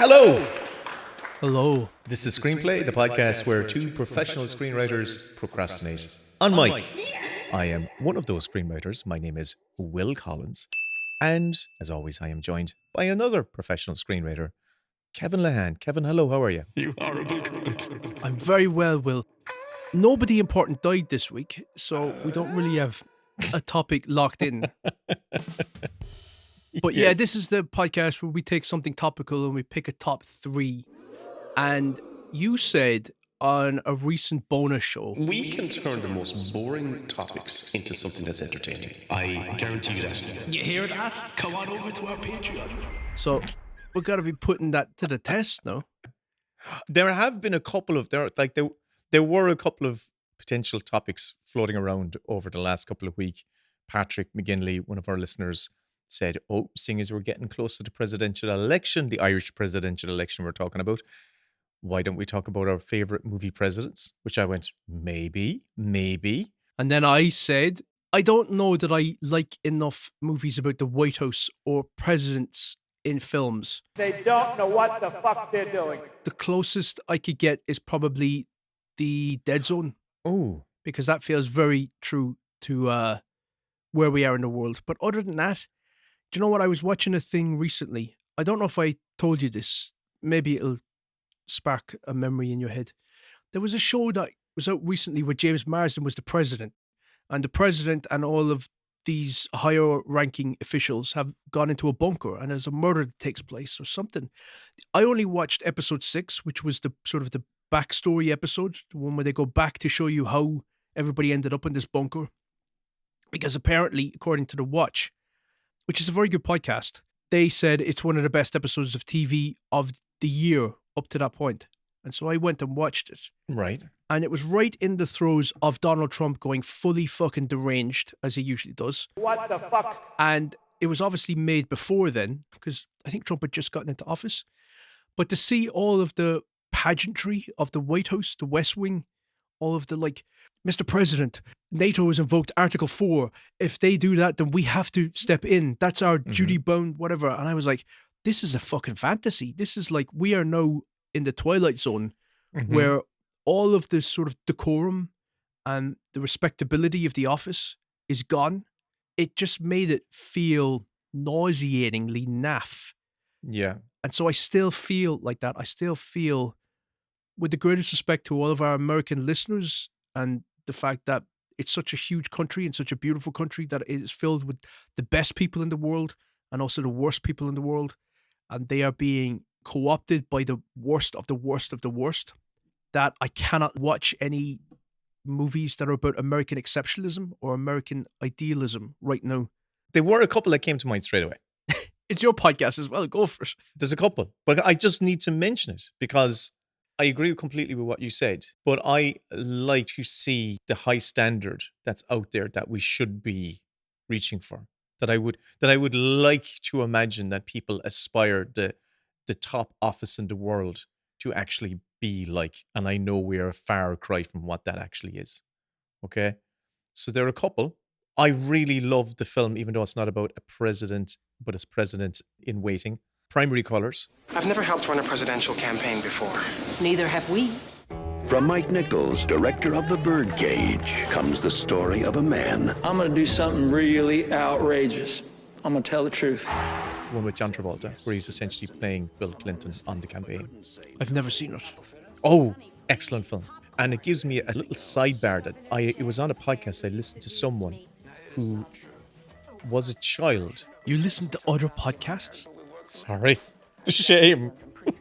Hello! Hello. This is Screenplay, the podcast where two professional screenwriters procrastinate. I'm Mike. I am one of those screenwriters. My name is Will Collins. And, as always, I am joined by another professional screenwriter, Kevin Lehan. Kevin, hello, how are you? You horrible cunt. I'm very well, Will. Nobody important died this week, so we don't really have a topic locked in. But yeah, this is the podcast where we take something topical and we pick a top three. And you said on a recent bonus show, We can turn the most boring topics into something that's entertaining. I guarantee you that. You hear that? Come on over to our Patreon. so we've got to be putting that to the test now. There have been a couple of, there were a couple of potential topics floating around over the last couple of weeks. Patrick McGinley, one of our listeners, said, seeing as we're getting close to the presidential election, the Irish presidential election we're talking about, why don't we talk about our favourite movie presidents? Which I went, maybe. And then I said, I don't know that I like enough movies about the White House or presidents in films. They don't know what the fuck they're doing. The closest I could get is probably the Dead Zone. Oh. Because that feels very true to where we are in the world. But other than that, do you know what? I was watching a thing recently. I don't know if I told you this. Maybe it'll spark a memory in your head. There was a show that was out recently where James Marsden was the president. And the president and all of these higher ranking officials have gone into a bunker and there's a murder that takes place or something. I only watched episode 6, which was the sort of the backstory episode, the one where they go back to show you how everybody ended up in this bunker. Because apparently, according to The Watch, which is a very good podcast, they said it's one of the best episodes of TV of the year up to that point. And so I went and watched it. Right. And it was right in the throes of Donald Trump going fully fucking deranged, as he usually does. What the fuck? And it was obviously made before then, because I think Trump had just gotten into office. But to see all of the pageantry of the White House, the West Wing, all of the Mr. President, NATO has invoked Article 4. If they do that, then we have to step in. That's our duty bound, whatever. And I was like, this is a fucking fantasy. This is like, we are now in the Twilight Zone where all of this sort of decorum and the respectability of the office is gone. It just made it feel nauseatingly naff. Yeah. And so I still feel like that. I still feel, with the greatest respect to all of our American listeners and the fact that it's such a huge country and such a beautiful country that it is filled with the best people in the world and also the worst people in the world. And they are being co-opted by the worst of the worst of the worst, that I cannot watch any movies that are about American exceptionalism or American idealism right now. There were a couple that came to mind straight away. It's your podcast as well. Go for it. There's a couple, but I just need to mention it because I agree completely with what you said, but I like to see the high standard that's out there that we should be reaching for. That I would like to imagine that people aspire the top office in the world to actually be like, and I know we're a far cry from what that actually is. Okay? So there are a couple. I really love the film, even though it's not about a president, but it's president in waiting. Primary Colors. I've never helped run a presidential campaign before. Neither have we. From Mike Nichols, director of The Birdcage, comes the story of a man. I'm going to do something really outrageous. I'm going to tell the truth. One with John Travolta, where he's essentially playing Bill Clinton on the campaign. I've never seen it. Oh, excellent film. And it gives me a little sidebar that it was on a podcast I listened to someone who was a child. You listen to other podcasts? Sorry. The shame.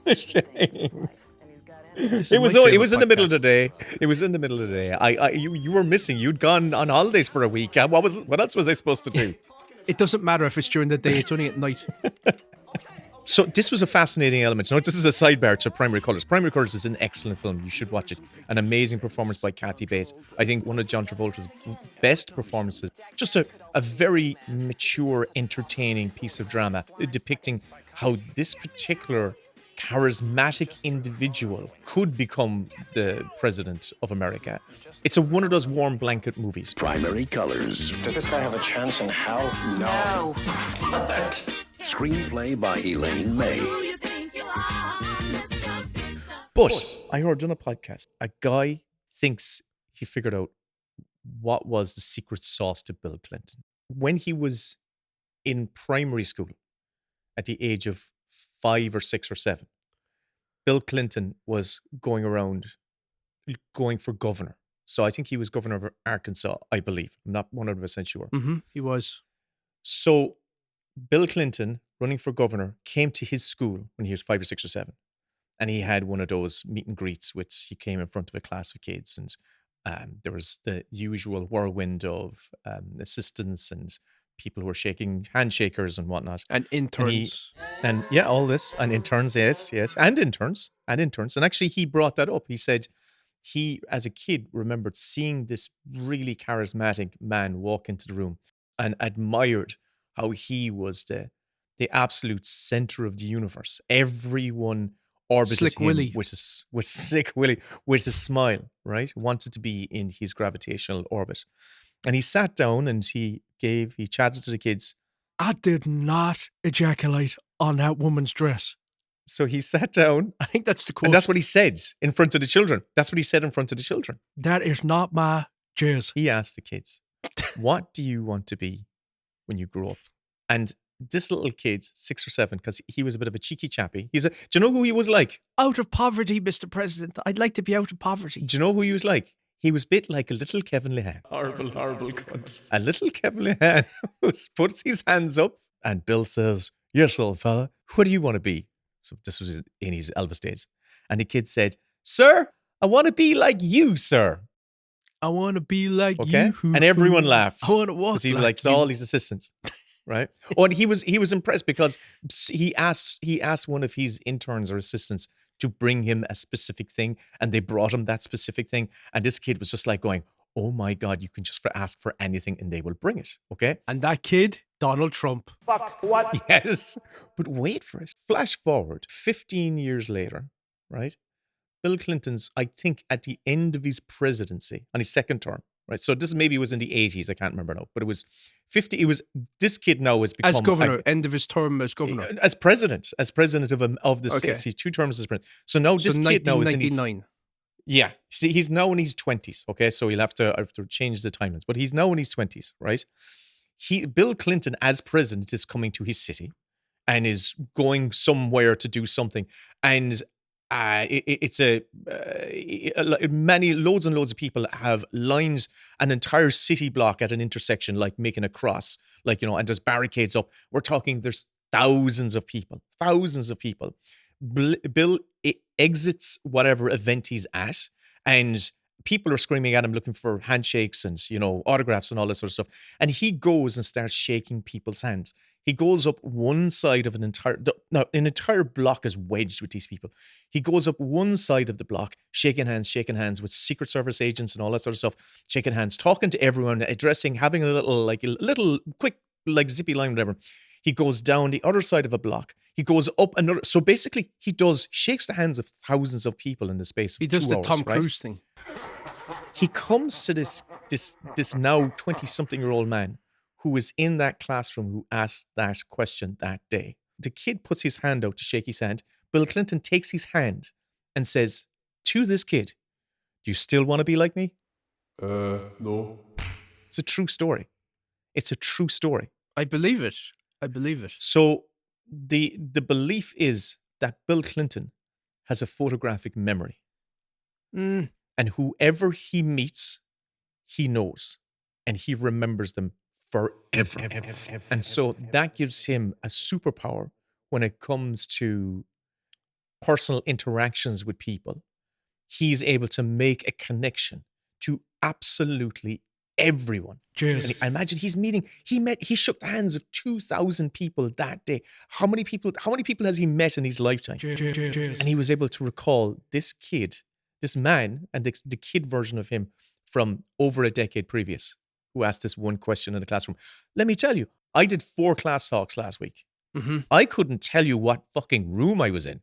The shame. It was in the middle of the day. It was in the middle of the day. You were missing. You'd gone on holidays for a week. What else was I supposed to do? It doesn't matter if it's during the day. It's only at night. So this was a fascinating element. No, this is a sidebar to Primary Colors. Primary Colors is an excellent film. You should watch it. An amazing performance by Kathy Bates. I think one of John Travolta's best performances. Just a very mature, entertaining piece of drama depicting how this particular charismatic individual could become the president of America. It's one of those warm blanket movies. Primary Colors. Does this guy have a chance in hell? No. Screenplay by Elaine May. But I heard on a podcast, a guy thinks he figured out what was the secret sauce to Bill Clinton. When he was in primary school, at the age of 5 or 6 or 7, Bill Clinton was going around going for governor. So I think he was governor of Arkansas, I believe. I'm not 100% sure. He was. So Bill Clinton, running for governor, came to his school when he was 5 or 6 or 7. And he had one of those meet and greets, which he came in front of a class of kids. And there was the usual whirlwind of assistants and people who were shaking handshakers and whatnot. And interns. And all this. And interns, yes. And interns. And actually, he brought that up. He said he, as a kid, remembered seeing this really charismatic man walk into the room and admired how he was the absolute center of the universe. Everyone orbited Slick him Willy. with Slick Willy with a smile, right? Wanted to be in his gravitational orbit. And he sat down and he chatted to the kids. I did not ejaculate on that woman's dress. So he sat down. I think that's the quote. And that's what he said in front of the children. That is not my jizz. He asked the kids, what do you want to be when you grow up? And this little kid, 6 or 7, because he was a bit of a cheeky chappy. Do you know who he was like? Out of poverty, Mr. President. I'd like to be out of poverty. Do you know who he was like? He was a bit like a little Kevin Lehan. Horrible cunt. A little Kevin Lehan who puts his hands up and Bill says, yes, little fella, what do you want to be? So this was in his Elvis days. And the kid said, sir, I want to be like you, sir. I want to be like Okay? you. And everyone laughed. I want to walk because he like likes you. all these assistants. Right. Oh, and he was impressed because he asked one of his interns or assistants to bring him a specific thing, and they brought him that specific thing. And this kid was just like going, oh my God, you can just ask for anything and they will bring it. Okay. And that kid, Donald Trump. Fuck what? Yes. But wait for it. Flash forward 15 years later, right? Bill Clinton's, I think, at the end of his presidency, on his second term, right? So this maybe was in the 80s, I can't remember now, but it was 50. It was, this kid now has become... As governor, end of his term as governor. As president of the Okay. states. He's 2 terms as president. So now this kid now is in his... 1999. Yeah. See, he's now in his 20s, okay? So he'll have to change the timelines. But he's now in his 20s, right? Bill Clinton, as president, is coming to his city and is going somewhere to do something. And loads and loads of people have lined an entire city block at an intersection, like making a cross, like, and there's barricades up. We're talking, there's thousands of people. Bill exits whatever event he's at, and people are screaming at him, looking for handshakes and, autographs and all that sort of stuff. And he goes and starts shaking people's hands. He goes up one side of an entire block is wedged with these people. He goes up one side of the block, shaking hands with Secret Service agents and all that sort of stuff, shaking hands, talking to everyone, addressing, having a little quick, zippy line, whatever. He goes down the other side of a block. He goes up another. So basically, shakes the hands of thousands of people in the space of 2 hours. He does the Tom right? Cruise thing. He comes to this now 20-something-year-old man who was in that classroom who asked that question that day. The kid puts his hand out to shake his hand. Bill Clinton takes his hand and says to this kid, do you still want to be like me? No. It's a true story. I believe it. So the belief is that Bill Clinton has a photographic memory. And whoever he meets, he knows. And he remembers them forever. And so that gives him a superpower when it comes to personal interactions with people. He's able to make a connection to absolutely everyone. Cheers. And I imagine he shook the hands of 2,000 people that day. How many people has he met in his lifetime? Cheers. And he was able to recall this man, and the kid version of him from over a decade previous, who asked this one question in the classroom. Let me tell you, I did 4 class talks last week. Mm-hmm. I couldn't tell you what fucking room I was in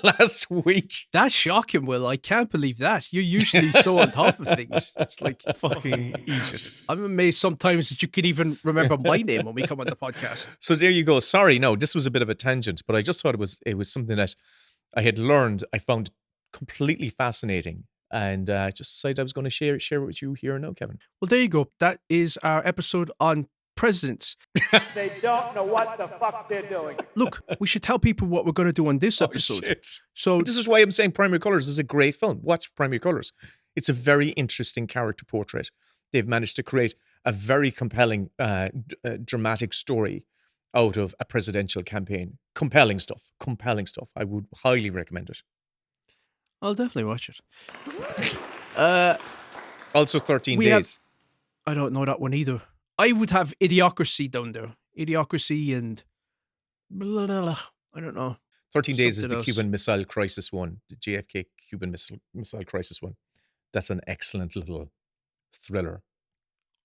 last week. That's shocking, Will. I can't believe that. You're usually so on top of things. It's like, Fucking Jesus. I'm amazed sometimes that you can even remember my name when we come on the podcast. So there you go. Sorry, no, this was a bit of a tangent, but I just thought it was something that I had learned. I found completely fascinating. And just decided I was going to share it with you here and now, Kevin. Well, there you go. That is our episode on presidents. They don't know what the fuck they're doing. Look, we should tell people what we're going to do on this episode. Shit. So But this is why I'm saying Primary Colors is a great film. Watch Primary Colors. It's a very interesting character portrait. They've managed to create a very compelling, dramatic story out of a presidential campaign. Compelling stuff. I would highly recommend it. I'll definitely watch it. Also 13 We Days. I don't know that one either. I would have Idiocracy down there. Idiocracy and blah, blah, blah. I don't know. 13 Days is Something the else. Cuban Missile Crisis one, the JFK Cuban Missile Crisis one. That's an excellent little thriller.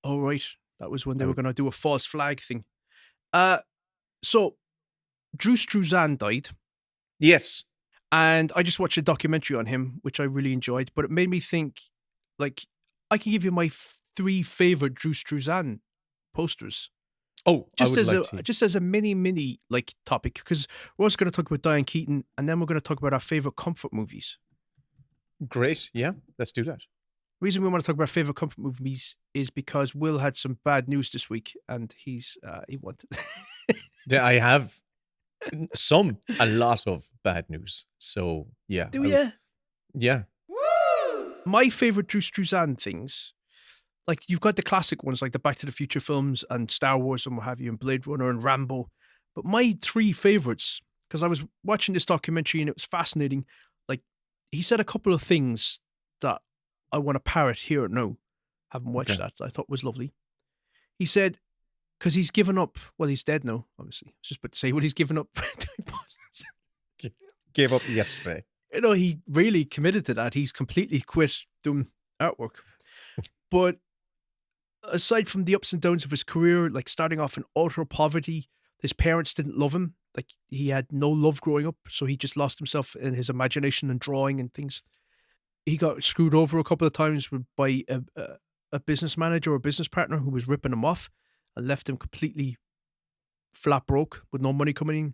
Oh, right. That was when they I were would- going to do a false flag thing. So, Drew Struzan died, Yes. and I just watched a documentary on him, which I really enjoyed, but it made me think, like, I can give you my 3 favorite Drew Struzan posters. Oh, Just I would as like to. just as a mini like topic, because we're also going to talk about Diane Keaton, and then we're going to talk about our favorite comfort movies. Great. Yeah, let's do that. The reason we want to talk about favorite comfort movies is because Will had some bad news this week, and he wanted. Yeah, I have a lot of bad news. So, yeah. Do you? Yeah. My favorite Drew Struzan things, like you've got the classic ones like the Back to the Future films and Star Wars and what have you, and Blade Runner and Rambo. But my 3 favorites, because I was watching this documentary and it was fascinating. Like he said a couple of things that I want to parrot here now. Haven't watched Okay. that. I thought was lovely. He said, because he's given up. Well, he's dead now. Obviously, I was just about to say, well, he's given up. Gave up yesterday. You know, he really committed to that. He's completely quit doing artwork. But aside from the ups and downs of his career, like starting off in utter poverty, his parents didn't love him. Like he had no love growing up, so he just lost himself in his imagination and drawing and things. He got screwed over a couple of times by a business manager or business partner who was ripping him off and left him completely flat broke with no money coming in.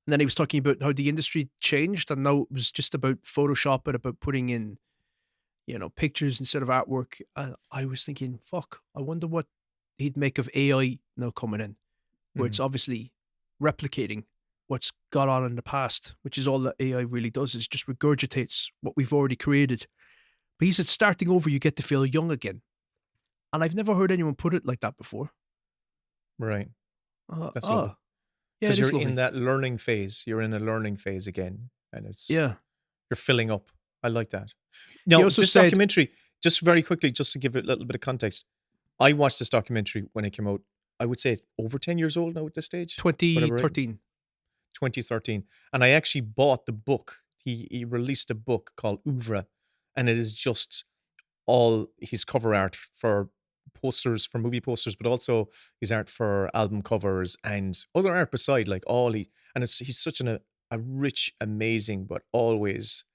And then he was talking about how the industry changed, and now it was just about Photoshop and about putting in, pictures instead of artwork. I was thinking, fuck, I wonder what he'd make of AI now coming in, where it's obviously replicating what's gone on in the past, which is all that AI really does, is just regurgitates what we've already created. But he said, starting over, you get to feel young again. And I've never heard anyone put it like that before. Right. That's oh, lovely. yeah, Because it is you're lovely. in that learning phase. You're in a learning phase again. And Yeah. you're filling up. I like that. Now, also this said- documentary, just very quickly, just to give it a little bit of context, I watched this documentary when it came out. I would say it's over 10 years old now at this stage. whatever it is. 2013. 2013. And I actually bought the book. He released a book called Oeuvre, and it is just all his cover art for posters, for movie posters, but also his art for album covers and other art beside, like he's such a rich, amazing, but always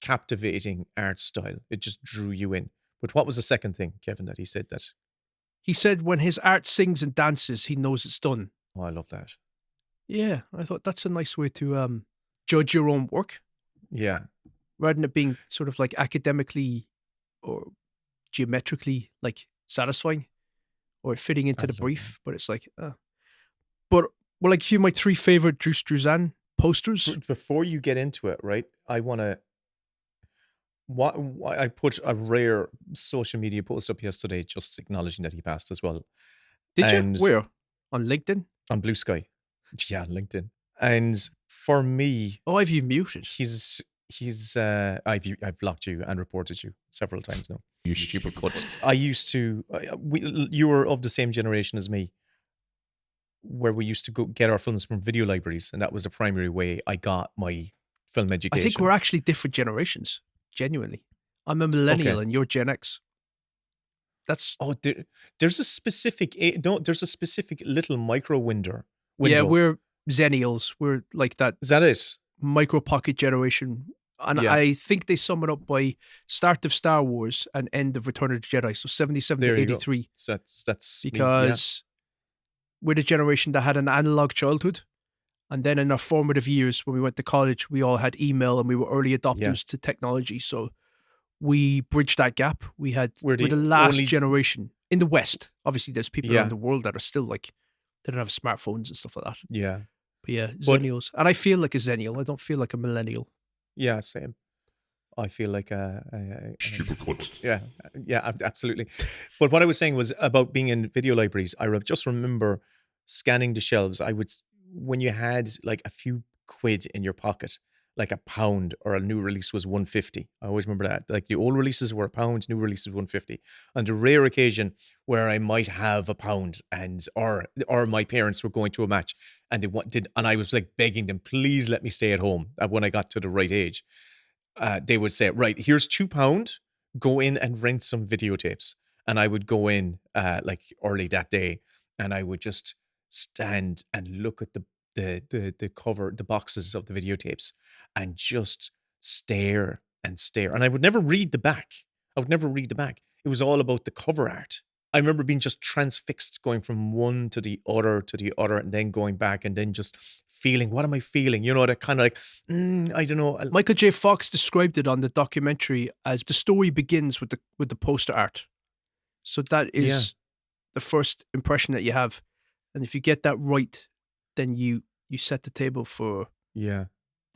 captivating art style. It just drew you in. But what was the second thing, Kevin, that he said that? He said when his art sings and dances, he knows it's done. Oh, I love that. Yeah, I thought that's a nice way to judge your own work, Yeah. rather than it being sort of like academically or geometrically like satisfying or fitting into the Absolutely. brief. But it's like, but well, like you, my 3 favorite Drew Struzan posters. But before you get into it, right? I want to. What I put a rare social media post up yesterday, just acknowledging that he passed as well Did and- you? Where? On LinkedIn? on Blue Sky. Yeah, on LinkedIn. And for me, Oh, I've you muted. he's I've blocked you and reported you several times now. You stupid cunt. I used to. You were of the same generation as me, where we used to go get our films from video libraries, and that was the primary way I got my film education. I think we're actually different generations. Genuinely, I'm a millennial Okay. and you're Gen X. That's Oh, there's a specific there's a specific little micro window. yeah. We're Zennials. We're like that Is that it? micro pocket generation, and Yeah. I think they sum it up by start of Star Wars and end of Return of the Jedi. So 77 There to you go. 83, So that's me, yeah. because we're the generation that had an analog childhood, And then in our formative years, when we went to college, we all had email and we were early adopters to technology. So we bridged that gap. We're the last generation in the West. Obviously, there's people around the world that are still like, they don't have smartphones and stuff like that. Yeah. But yeah, Zennials. And I feel like a Zennial. I don't feel like a millennial. Yeah, same. I feel like Super cunt. Yeah, absolutely. But what I was saying was about being in video libraries. I just remember scanning the shelves. When you had like a few quid in your pocket, like £1 or a new release was 150. I always remember that. Like the old releases were £1, new releases 150. On the rare occasion where I might have £1 and or my parents were going to a match and and I was like begging them, please let me stay at home when I got to the right age. They would say, right, here's £2, go in and rent some videotapes. And I would go in like early that day and I would just stand and look at the cover, the boxes of the videotapes and just stare and stare. And I would never read the back. It was all about the cover art. I remember being just transfixed, going from one to the other, and then going back and then just feeling, what am I feeling? You know, that kind of like, I don't know. Michael J. Fox described it on the documentary as the story begins with the poster art. So that is the first impression that you have. And if you get that right, then you set the table for the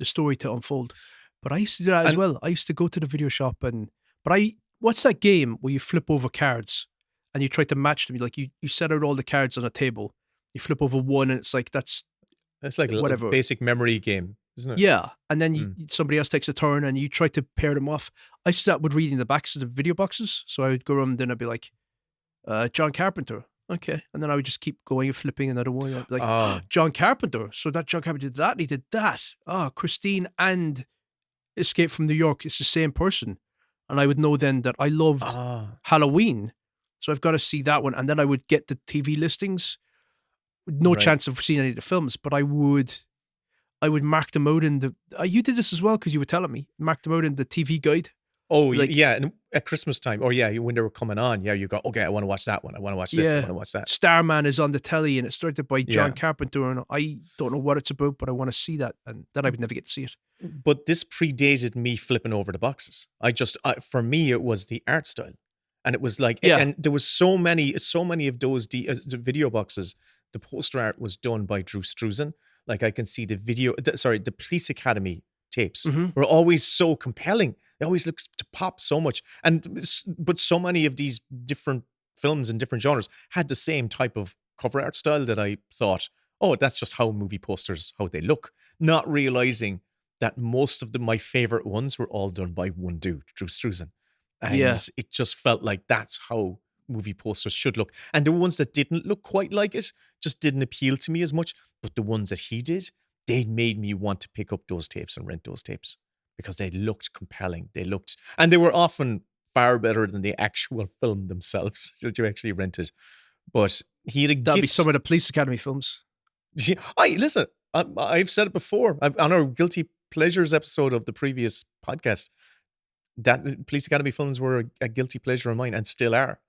story to unfold. But I used to do that as well. I used to go to the video shop what's that game where you flip over cards and you try to match them? Like you set out all the cards on a table, you flip over one and it's like, that's like whatever. A basic memory game, isn't it? Yeah. And then somebody else takes a turn and you try to pair them off. I used to do that with reading the backs of the video boxes. So I would go around and I'd be like, John Carpenter. Okay. And then I would just keep going and flipping another one. I'd be like, John Carpenter. So that John Carpenter did that and he did that. Christine and Escape from New York. It's the same person. And I would know then that I loved Halloween. So I've got to see that one. And then I would get the TV listings. No chance of seeing any of the films, but I would mark them out in the... you did this as well because you were telling me. Mark them out in the TV guide. Oh, like, yeah, and at Christmas time, or when they were coming on, you go, okay, I want to watch that one, I want to watch this, I want to watch that. Starman is on the telly, and it's directed by John Carpenter, and I don't know what it's about, but I want to see that, and then I would never get to see it. But this predated me flipping over the boxes. For me, it was the art style, and it was like, and there was so many of those the video boxes. The poster art was done by Drew Struzan. Like I can see the Police Academy tapes were always so compelling. They always look to pop so much. But so many of these different films and different genres had the same type of cover art style that I thought, oh, that's just how movie posters, how they look. Not realizing that most of my favorite ones were all done by one dude, Drew Struzan. And it just felt like that's how movie posters should look. And the ones that didn't look quite like it just didn't appeal to me as much. But the ones that he did, they made me want to pick up those tapes and rent those tapes. Because they looked compelling. And they were often far better than the actual film themselves that you actually rented. But he had a That'd be some of the Police Academy films. Listen, I've said it before. On our Guilty Pleasures episode of the previous podcast, that Police Academy films were a guilty pleasure of mine and still are.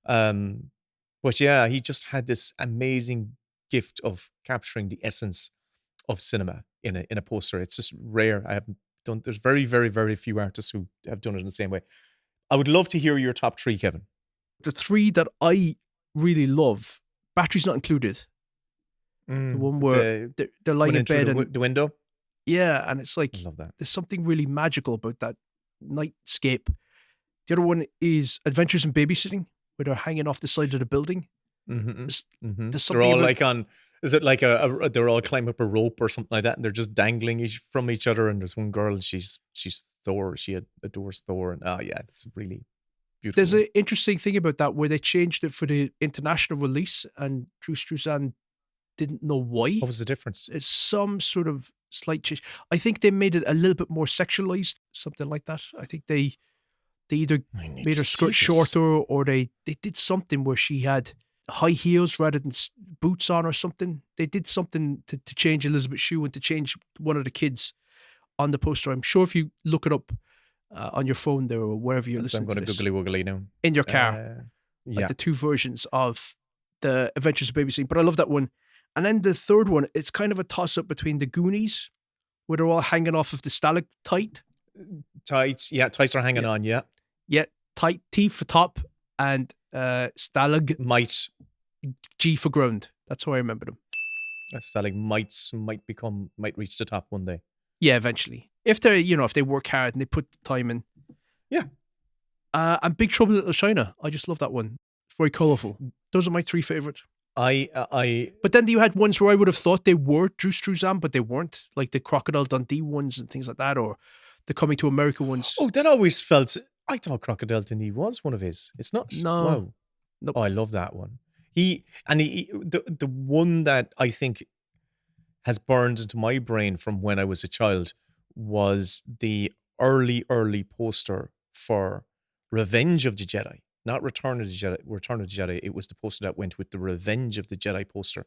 But yeah, he just had this amazing gift of capturing the essence of cinema in a poster. It's just rare. There's very, very, very few artists who have done it in the same way. I would love to hear your top 3, Kevin. The 3 that I really love, batteries not included. The one where they're lying in bed and the window. Yeah, and it's like, I love that. There's something really magical about that nightscape. The other one is Adventures in Babysitting, where they're hanging off the side of the building. There's something they're all like on... Is it like they're all climbing up a rope or something like that, and they're just dangling from each other? And there's one girl, and she's Thor. She adores Thor, and it's really beautiful. There's an interesting thing about that where they changed it for the international release, and Drew Struzan didn't know why. What was the difference? It's some sort of slight change. I think they made it a little bit more sexualized, something like that. I think they either made her skirt shorter, or they did something where she had high heels rather than boots on or something. They did something to change Elizabeth Shue and to change one of the kids on the poster. I'm sure if you look it up on your phone there or wherever you're listening to this. I'm going to googly now. In your car. Like the 2 versions of the Adventures of Babysitting. But I love that one. And then the third one, it's kind of a toss-up between the Goonies, where they're all hanging off of the stalactite. Tights are hanging on, yeah. Yeah, tight, T for top, and stalag, Might. G for ground. That's how I remember them. Stalagmites might reach the top one day. Yeah, eventually. If they, if they work hard and they put the time in. Yeah. And Big Trouble in Little China. I just love that one. It's very colourful. Those are my three favourites. But then you had ones where I would have thought they were Drew Struzan, but they weren't. Like the Crocodile Dundee ones and things like that, or the Coming to America ones. Oh, that always felt... I thought Crocodile Dundee was one of his. It's not. No. Wow. Nope. Oh, I love that one. The one that I think has burned into my brain from when I was a child was the early poster for Revenge of the Jedi, not Return of the Jedi. Return of the Jedi. It was the poster that went with the Revenge of the Jedi poster.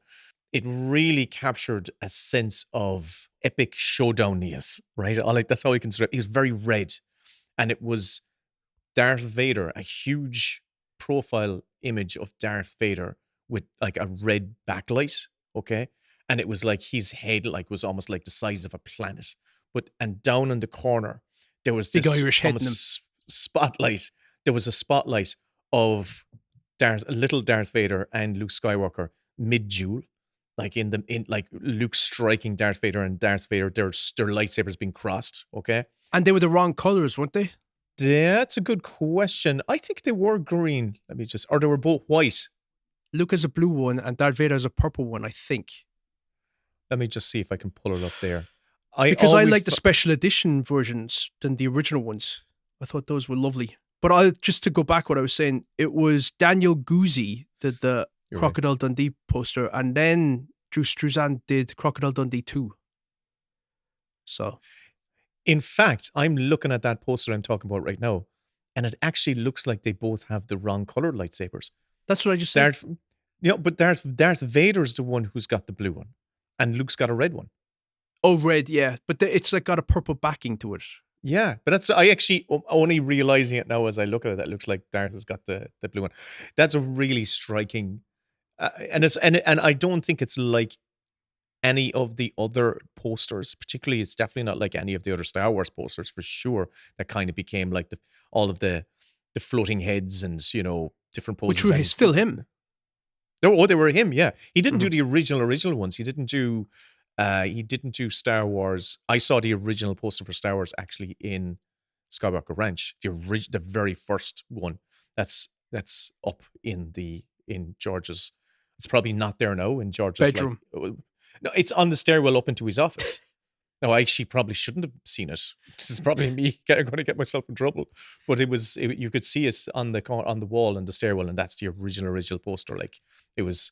It really captured a sense of epic showdownness, right? That's how I consider it. It was very red, and it was Darth Vader, a huge profile image of Darth Vader with like a red backlight, okay? And it was like his head was almost like the size of a planet. And down in the corner, there was this big Irish head in them. spotlight. There was a spotlight of little Darth Vader and Luke Skywalker mid-duel. Like like Luke striking Darth Vader and Darth Vader, their lightsabers being crossed, okay? And they were the wrong colours, weren't they? That's a good question. I think they were green. Or they were both white. Luke has a blue one and Darth Vader has a purple one, I think. Let me just see if I can pull it up there. Because I like the special edition versions than the original ones. I thought those were lovely. But just to go back what I was saying, it was Daniel Guzzi did the Crocodile Dundee poster, and then Drew Struzan did Crocodile Dundee 2. So... In fact, I'm looking at that poster I'm talking about right now, and it actually looks like they both have the wrong color lightsabers. That's what I just said. But Darth Vader's the one who's got the blue one, and Luke's got a red one. Oh, red, yeah. But it's like got a purple backing to it. Yeah, but I actually only realizing it now as I look at it. That looks like Darth has got the blue one. That's a really striking, and I don't think it's like any of the other posters. Particularly, it's definitely not like any of the other Star Wars posters for sure. That kind of became like all of the floating heads and different poses. Which were still him. They were him. Yeah, he didn't do the original ones. He didn't do Star Wars. I saw the original poster for Star Wars actually in Skywalker Ranch, the very first one. That's up in George's. It's probably not there now in George's bedroom. No, it's on the stairwell up into his office. No, I actually probably shouldn't have seen it. This is probably me going to get myself in trouble. But you could see it on the wall in the stairwell, and that's the original poster. Like it was,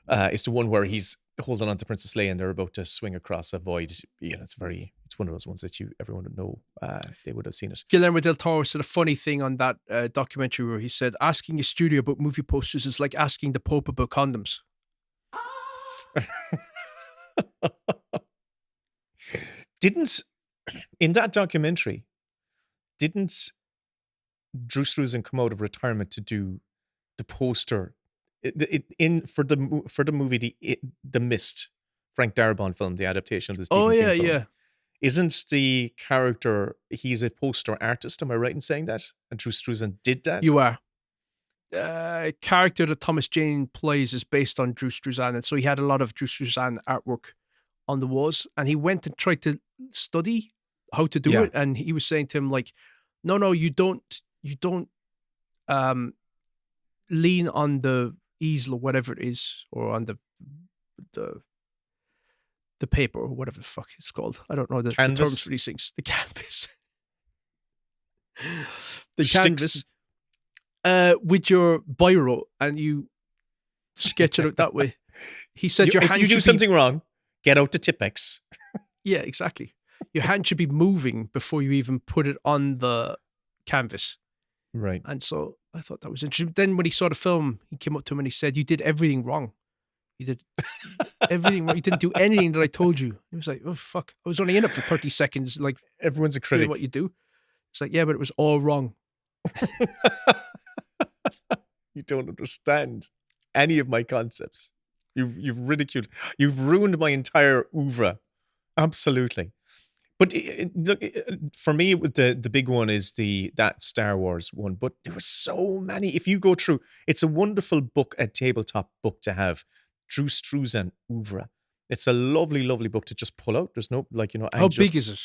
it's the one where he's holding on to Princess Leia and they're about to swing across a void. It's one of those ones that everyone would know. They would have seen it. Guillermo del Toro said a funny thing on that documentary where he said, asking a studio about movie posters is like asking the Pope about condoms. In that documentary, didn't Drew Struzan come out of retirement to do the poster for the movie The Mist, Frank Darabont film, the adaptation of this Stephen King film? Yeah. Isn't the character, he's a poster artist, am I right in saying that? And Drew Struzan did that? You are. Character that Thomas Jane plays is based on Drew Struzan, and so he had a lot of Drew Struzan artwork on the walls, and he went and tried to study how to do it, and he was saying to him like, no, you don't lean on the easel or whatever it is, or on the paper or whatever the fuck it's called. I don't know the terms for these things. The canvas. Canvas. With your biro, and you sketch it out that way. He said your hand if you do something wrong, get out the Tipex. Yeah, exactly. Your hand should be moving before you even put it on the canvas. Right. And so I thought that was interesting. Then when he saw the film, he came up to him and he said, "You did everything wrong. You did everything wrong. You didn't do anything that I told you." He was like, "Oh, fuck. I was only in it for 30 seconds. Like, everyone's a critic. What you do." It's like, "Yeah, but it was all wrong." You don't understand any of my concepts. You've ridiculed. You've ruined my entire oeuvre. Absolutely. But look, for me, it was the big one is that Star Wars one. But there were so many. If you go through, it's a wonderful book, a tabletop book to have. Drew Struzan oeuvre. It's a lovely, lovely book to just pull out. There's no How big is it?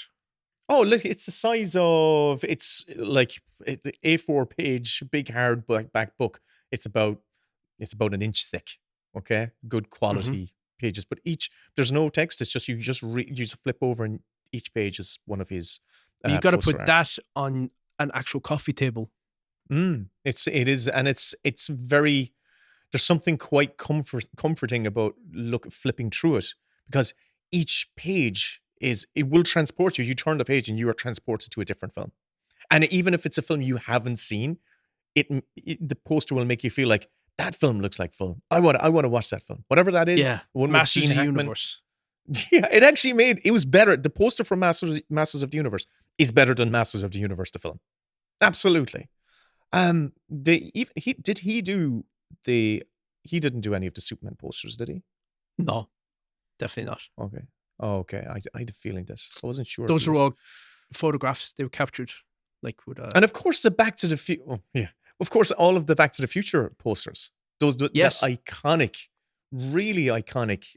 Oh, look, it's the size of it's like the A4 page, big hard back book. It's about an inch thick. Okay, good quality pages, but there's no text. It's just you just flip over, and each page is one of his. You got to poster put arts. that on an actual coffee table. It is, and it's very. There's something quite comforting about flipping through it, because each page it will transport you. You turn the page and you are transported to a different film, and even if it's a film you haven't seen, the poster will make you feel like that film looks like fun. I want to watch that film, whatever that is. Yeah, one with Masters Gene of the Hackman. Universe. Yeah, it was better. The poster for Masters of the Universe is better than Masters of the Universe, the film. Absolutely. He didn't do any of the Superman posters, did he? No, definitely not. Okay. Oh, okay. I had a feeling this. I wasn't sure. Those were all photographs. They were captured, like with. And of course, the Back to the Future. Oh, yeah. Of course, all of the Back to the Future posters. Yes. The iconic, really iconic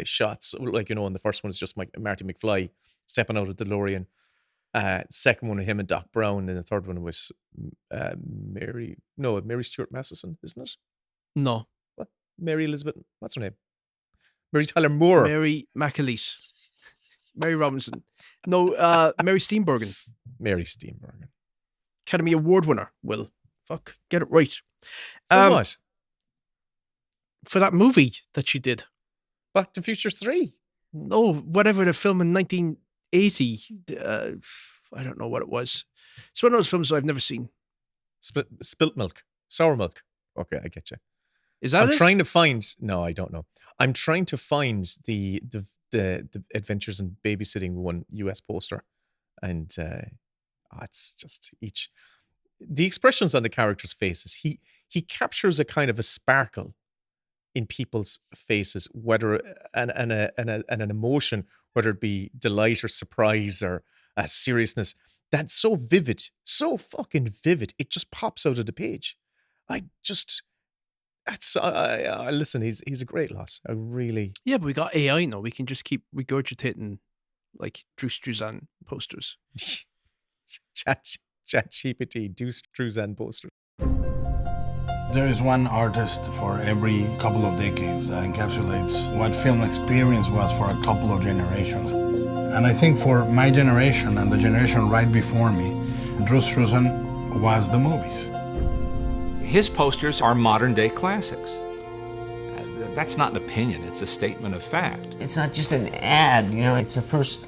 shots. Like, and the first one is just Marty McFly stepping out of the DeLorean. Second one of him and Doc Brown, and the third one was Mary Stuart Masterson, isn't it? No. What? Mary Elizabeth, what's her name? Mary Tyler Moore. Mary McAleese. Mary Robinson. No, Mary Steenburgen. Mary Steenburgen. Academy Award winner. Will. Fuck. Get it right. For what? For that movie that she did. Back to Future 3. No, whatever the film in 1980. I don't know what it was. It's one of those films that I've never seen. Spilt milk. Sour milk. Okay, I get you. Is that I'm it? trying to find. No, I don't know. I'm trying to find the Adventures in Babysitting one US poster, and it's just the expressions on the characters' faces. He captures a kind of a sparkle in people's faces, whether and an emotion, whether it be delight or surprise or seriousness. That's so vivid, so fucking vivid. It just pops out of the page. Listen, he's a great loss. I really. Yeah, but we got AI now. We can just keep regurgitating like Drew Struzan posters. Chat GPT, Drew Struzan posters. There is one artist for every couple of decades that encapsulates what film experience was for a couple of generations. And I think for my generation and the generation right before me, Drew Struzan was the movies. His posters are modern-day classics. That's not an opinion, it's a statement of fact. It's not just an ad, it's the first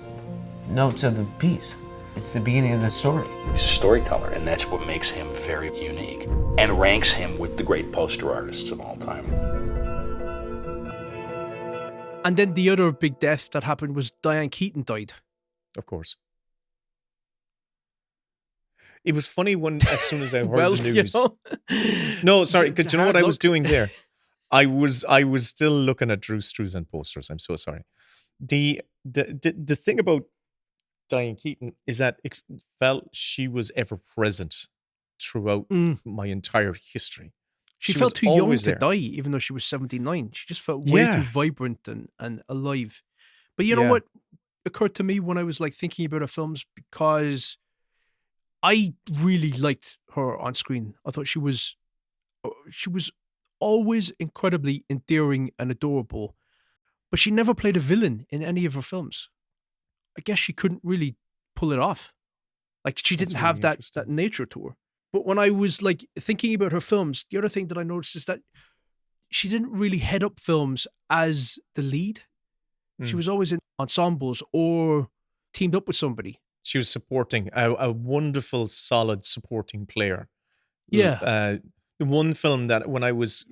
notes of the piece. It's the beginning of the story. He's a storyteller, and that's what makes him very unique and ranks him with the great poster artists of all time. And then the other big death that happened was Diane Keaton died. Of course. It was funny as soon as I heard the news. No, sorry. Do you know what I was doing there? I was still looking at Drew Struzan posters. I'm so sorry. The thing about Diane Keaton is that it felt she was ever present throughout my entire history. She felt too young to die, even though she was 79. She just felt way too vibrant and alive. But you know what occurred to me when I was thinking about her films, because I really liked her on screen. I thought she was always incredibly endearing and adorable, but she never played a villain in any of her films. I guess she couldn't really pull it off. She didn't have that nature to her. But when I was thinking about her films, the other thing that I noticed is that she didn't really head up films as the lead. She was always in ensembles or teamed up with somebody. She was supporting a wonderful, solid supporting player. Yeah. The one film that when I was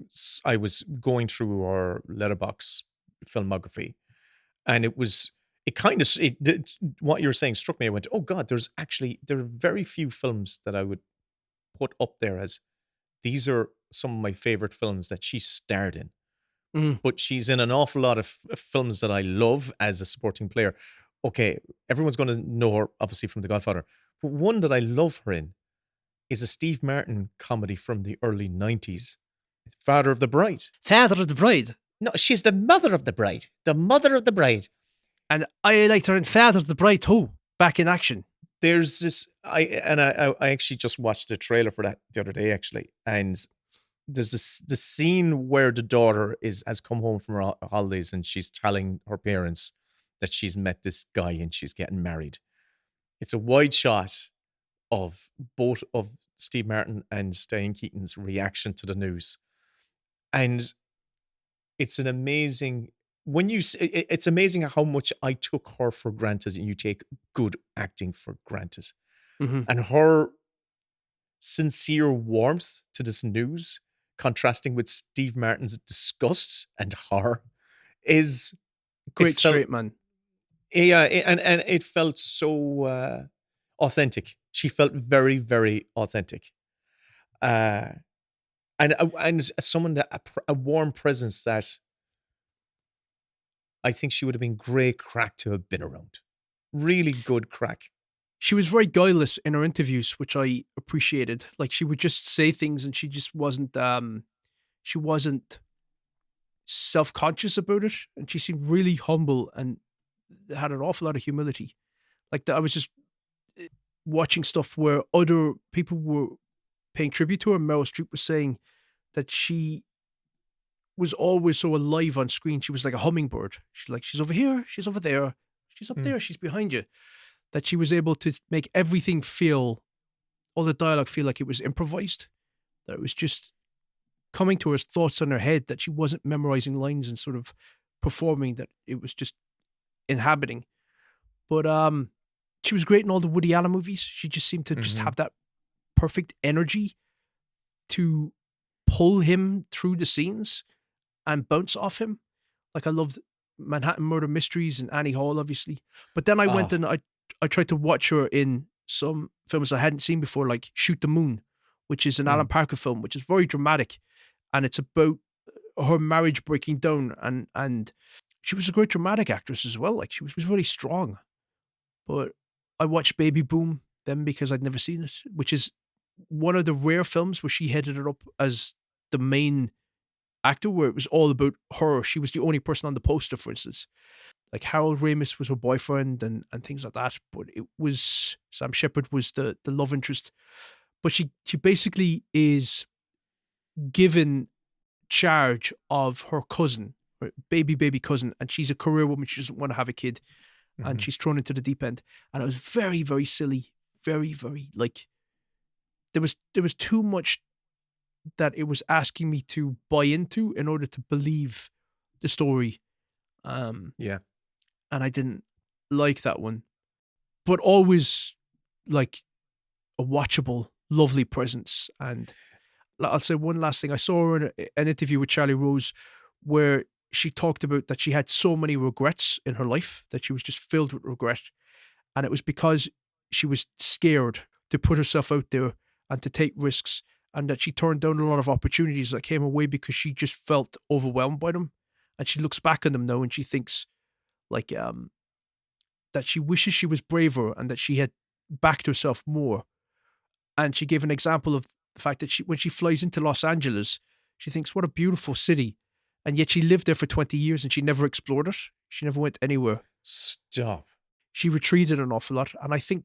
going through our Letterboxd filmography, and what you were saying struck me. I went, oh God, there are very few films that I would put up there as these are some of my favorite films that she starred in. but she's in an awful lot of films that I love as a supporting player. Okay, everyone's going to know her, obviously, from The Godfather. But one that I love her in is a Steve Martin comedy from the early 90s, Father of the Bride. Father of the Bride? No, she's the mother of the bride. The mother of the bride. And I liked her in Father of the Bride too, back in action. There's this, I actually just watched the trailer for that the other day, actually. And there's the scene where the daughter has come home from her holidays and she's telling her parents that she's met this guy and she's getting married. It's a wide shot of both of Steve Martin and Diane Keaton's reaction to the news. And it's an amazing, it's amazing how much I took her for granted and you take good acting for granted. Mm-hmm. And her sincere warmth to this news, contrasting with Steve Martin's disgust and horror, is great straight man. Yeah, and it felt so authentic. She felt very, very authentic, and someone that a warm presence that I think she would have been great crack to have been around. Really good crack. She was very guileless in her interviews, which I appreciated. Like, she would just say things and she just wasn't self-conscious about it. And she seemed really humble and had an awful lot of humility. Like, I was just watching stuff where other people were paying tribute to her. Meryl Streep was saying that she was always so alive on screen. She was like a hummingbird. She's over here, she's over there, she's up there, she's behind you. That she was able to make everything feel, all the dialogue feel like it was improvised. That it was just coming to her thoughts in her head, that she wasn't memorizing lines and sort of performing, that it was just inhabiting. But she was great in all the Woody Allen movies. She just seemed to just have that perfect energy to pull him through the scenes and bounce off him. Like, I loved Manhattan Murder Mysteries and Annie Hall, obviously. But then I went and I tried to watch her in some films I hadn't seen before, like Shoot the Moon, which is an Alan Parker film, which is very dramatic. And it's about her marriage breaking down. And she was a great dramatic actress as well. Like, she was very strong. But I watched Baby Boom then because I'd never seen it, which is one of the rare films where she headed it up as the main actor, where it was all about her. She was the only person on the poster, for instance. Like, Harold Ramis was her boyfriend and things like that. But it was, Sam Shepard was the love interest. But she basically is given charge of her cousin, her baby cousin, and she's a career woman. She doesn't want to have a kid. And she's thrown into the deep end. And it was very, very silly. Very, very, like, there was too much that it was asking me to buy into in order to believe the story. Yeah. And I didn't like that one. But always, like, a watchable, lovely presence. And I'll say one last thing. I saw her in an interview with Charlie Rose where she talked about that she had so many regrets in her life, that she was just filled with regret. And it was because she was scared to put herself out there and to take risks, and that she turned down a lot of opportunities that came her way because she just felt overwhelmed by them. And she looks back on them now and she thinks, like, that she wishes she was braver and that she had backed herself more. And she gave an example of the fact that when she flies into Los Angeles, she thinks, what a beautiful city. And yet she lived there for 20 years and she never explored it. She never went anywhere. Stop. She retreated an awful lot. And I think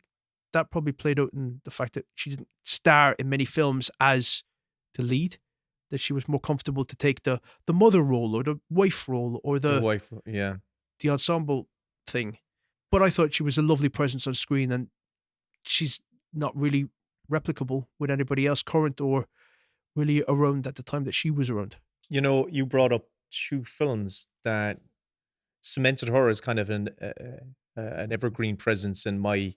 that probably played out in the fact that she didn't star in many films as the lead, that she was more comfortable to take the mother role or the wife role or the wife, yeah, the ensemble thing. But I thought she was a lovely presence on screen, and she's not really replicable with anybody else current or really around at the time that she was around. You know, you brought up two films that cemented her as kind of an evergreen presence in my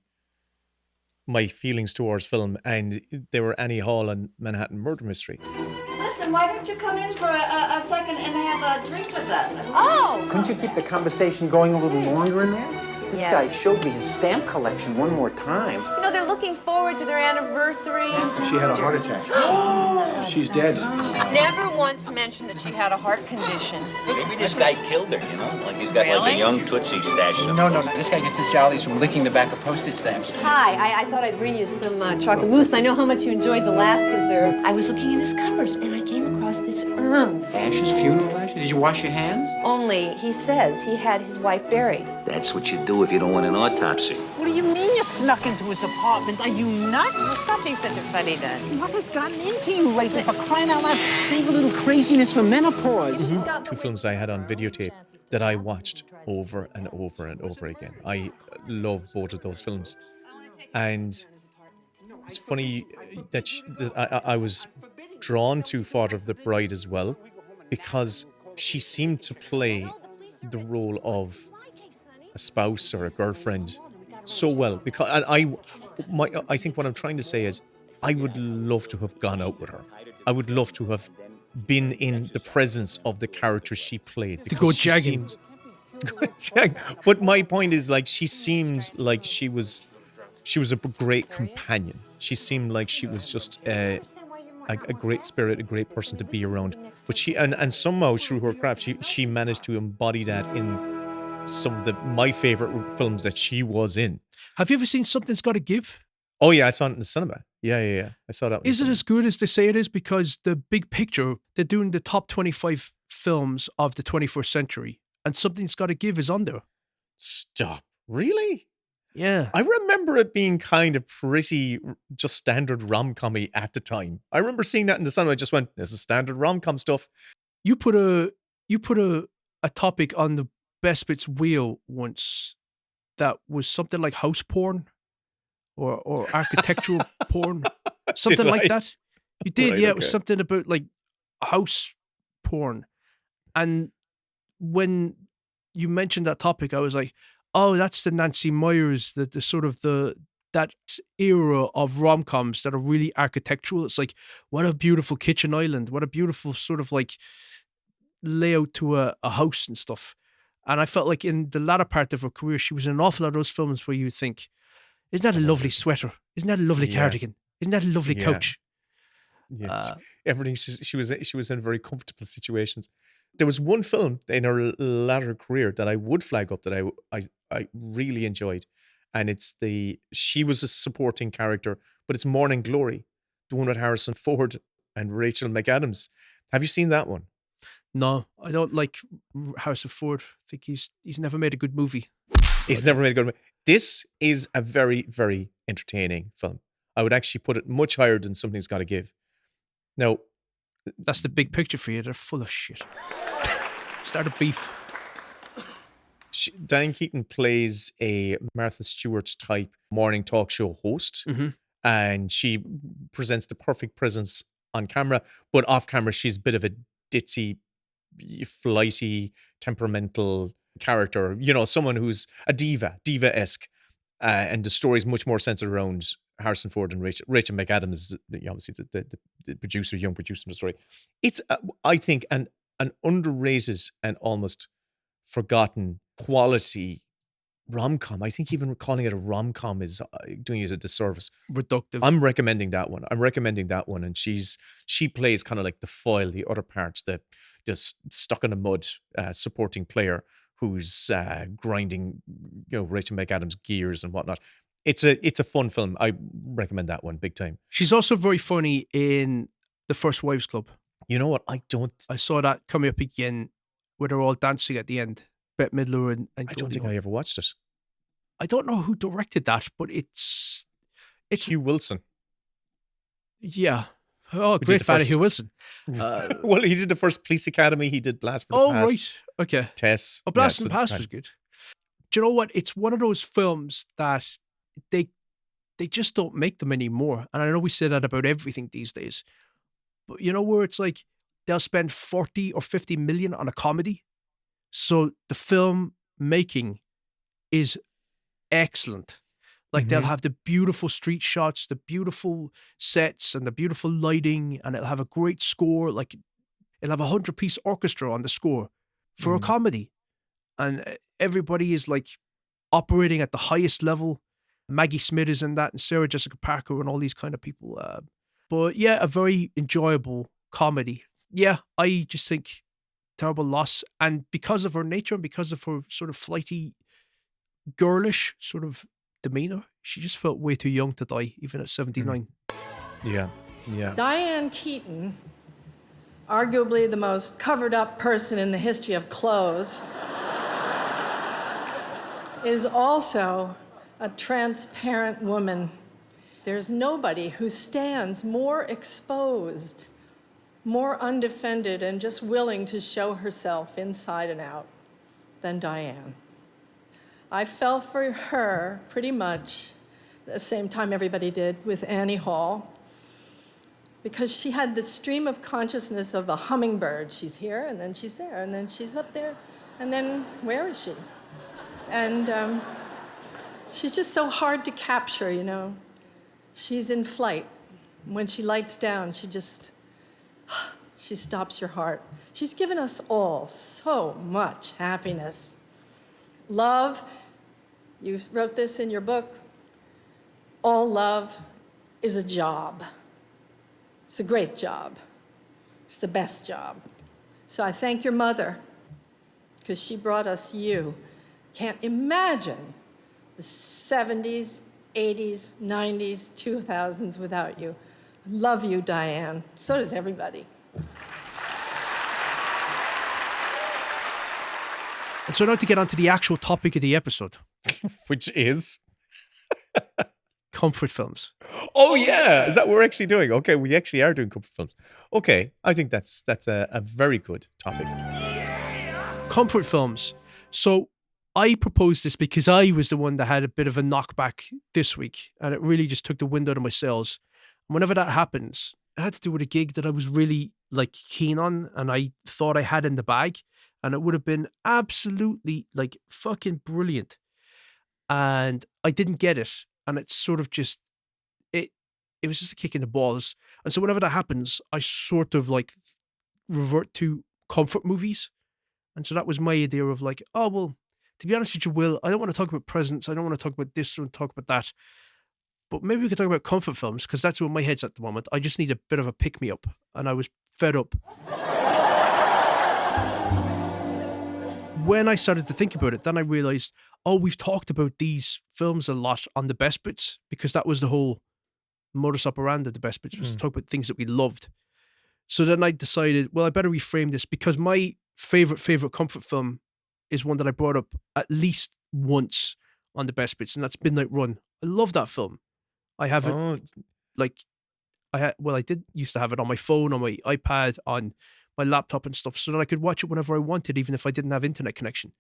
feelings towards film, and they were Annie Hall and Manhattan Murder Mystery. Listen, why don't you come in for a second and have a drink with us? Oh! Couldn't you keep the conversation going a little longer in there? This guy showed me his stamp collection one more time. You know, they're looking forward to their anniversary. She had a heart attack. She's dead. Never once mentioned that she had a heart condition. Maybe this guy killed her, you know? Like he's got like a young Tootsie stash. No. This guy gets his jollies from licking the back of postage stamps. Hi, I thought I'd bring you some chocolate mousse. I know how much you enjoyed the last dessert. I was looking in his cupboards, and I came across this urn. Ashes, funeral ashes? Did you wash your hands? Only, he says, he had his wife buried. That's what you do if you don't want an autopsy. What do you mean you snuck into his apartment? Are you nuts? Stop being such a funny dad. What has gotten into you lately? For crying out loud, save a little craziness for menopause. Two films I had on videotape that I watched over and over and over again. I love both of those films. And it's funny that I was drawn to Father of the Bride as well, because she seemed to play the role of a spouse or a girlfriend so well. Because I think what I'm trying to say is, I would love to have gone out with her. I would love to have been in the presence of the character she played. To go jagging. But my point is, like, she seems like she was a great companion. She seemed like she was just a great spirit, a great person to be around. But she and somehow through her craft, she managed to embody that in some of my favorite films that she was in. Have you ever seen Something's Gotta Give? Oh yeah, I saw it in the cinema. Yeah. I saw that. Is it as good as they say it is? Because the big picture, they're doing the top 25 films of the 21st century, and Something's Gotta Give is on there. Stop. Really? Yeah. I remember it being kind of pretty just standard rom-com-y at the time. I remember seeing that in the cinema. I just went, this is standard rom-com stuff. You put a topic on the Best Bits wheel once that was something like house porn or architectural porn. Something like that. You did, right, yeah. Okay. It was something about like house porn. And when you mentioned that topic, I was like, oh, that's the Nancy Meyers, the sort of that era of rom-coms that are really architectural. It's like, what a beautiful kitchen island. What a beautiful sort of like layout to a house and stuff. And I felt like in the latter part of her career, she was in an awful lot of those films where you think, isn't that a lovely sweater? Isn't that a lovely cardigan? Isn't that a lovely couch? Yes. Everything she was in very comfortable situations. There was one film in her latter career that I would flag up that I really enjoyed, and she was a supporting character, but it's Morning Glory, the one with Harrison Ford and Rachel McAdams. Have you seen that one? No, I don't like Harrison Ford. I think he's never made a good movie. He's never made a good movie. This is a very, very entertaining film. I would actually put it much higher than Something's Gotta Give. Now, that's the big picture for you. They're full of shit. Start a beef. Diane Keaton plays a Martha Stewart type morning talk show host, and she presents the perfect presence on camera, but off camera she's a bit of a ditzy, flighty, temperamental character. You know, someone who's a diva-esque, and the story's much more centered around Harrison Ford and Rachel McAdams, obviously the producer, young producer in the story. It's, I think, an underrated and almost forgotten quality rom-com. I think even calling it a rom-com is doing it a disservice. Reductive. I'm recommending that one. And she plays kind of like the foil, the other part, the stuck in the mud supporting player who's grinding, Rachel McAdams' gears and whatnot. It's a fun film. I recommend that one big time. She's also very funny in The First Wives Club. You know what? I saw that coming up again where they're all dancing at the end. Bette Midler and I don't think I ever watched it. I don't know who directed that, but it's Hugh Wilson. Yeah. Oh, great fan of Hugh Wilson. Well, he did the first Police Academy. He did Blast from the Past. Oh, right. Okay. Tess. Oh, Blast from the Past was good. Do you know what? It's one of those films that they just don't make them anymore. And I know we say that about everything these days. But you know where it's like they'll spend 40 or 50 million on a comedy. So the film making is excellent. Like they'll have the beautiful street shots, the beautiful sets and the beautiful lighting, and it'll have a great score. Like it'll have 100-piece orchestra on the score for a comedy. And everybody is like operating at the highest level. Maggie Smith is in that, and Sarah Jessica Parker, and all these kind of people. But yeah, a very enjoyable comedy. Yeah, I just think terrible loss, and because of her nature, and because of her sort of flighty, girlish sort of demeanor, she just felt way too young to die, even at 79. Yeah. Diane Keaton, arguably the most covered up person in the history of clothes, is also a transparent woman. There's nobody who stands more exposed, more undefended, and just willing to show herself inside and out than Diane. I fell for her pretty much the same time everybody did with Annie Hall, because she had the stream of consciousness of a hummingbird. She's here, and then she's there, and then she's up there, and then where is she? And she's just so hard to capture, you know. She's in flight. When she lights down, she stops your heart. She's given us all so much happiness. Love, you wrote this in your book, all love is a job. It's a great job. It's the best job. So I thank your mother, because she brought us you. Can't imagine the 70s, 80s, 90s, 2000s without you. Love you, Diane. So does everybody. And so now to get on to the actual topic of the episode. Which is? Comfort films. Oh, yeah. Is that what we're actually doing? Okay, we actually are doing comfort films. Okay, I think that's a very good topic. Comfort films. So I proposed this because I was the one that had a bit of a knockback this week, and it really just took the wind out of my sails. And whenever that happens, it had to do with a gig that I was really keen on, and I thought I had in the bag, and it would have been absolutely fucking brilliant. And I didn't get it, and it's sort of just it was just a kick in the balls. And so whenever that happens, I sort of revert to comfort movies. And so that was my idea of oh, well, to be honest with you, Will, I don't want to talk about presents. I don't want to talk about this. I don't want to talk about that. But maybe we could talk about comfort films, because that's where my head's at the moment. I just need a bit of a pick-me-up, and I was fed up. When I started to think about it, then I realized, oh, we've talked about these films a lot on the Best Bits, because that was the whole modus operandi of the Best Bits, was to talk about things that we loved. So then I decided, well, I better reframe this, because my favorite comfort film is one that I brought up at least once on the Best Bits, and that's Midnight Run. I love that film. I have it I did used to have it on my phone, on my iPad, on my laptop and stuff, so that I could watch it whenever I wanted, even if I didn't have internet connection.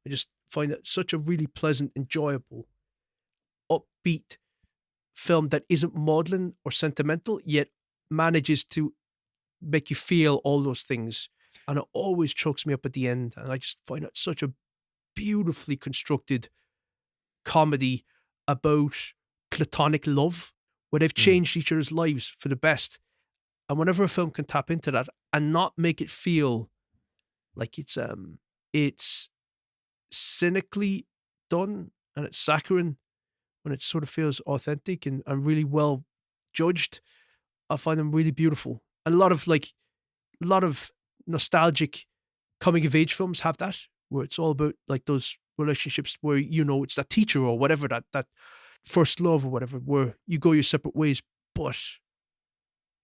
I just find it such a really pleasant, enjoyable, upbeat film that isn't maudlin or sentimental, yet manages to make you feel all those things. And it always chokes me up at the end. And I just find it such a beautifully constructed comedy about platonic love, where they've changed each other's lives for the best. And whenever a film can tap into that and not make it feel like it's cynically done and it's saccharine, when it sort of feels authentic and really well judged, I find them really beautiful. A lot of nostalgic coming of age films have that, where it's all about those relationships where it's that teacher or whatever, that first love or whatever, where you go your separate ways, but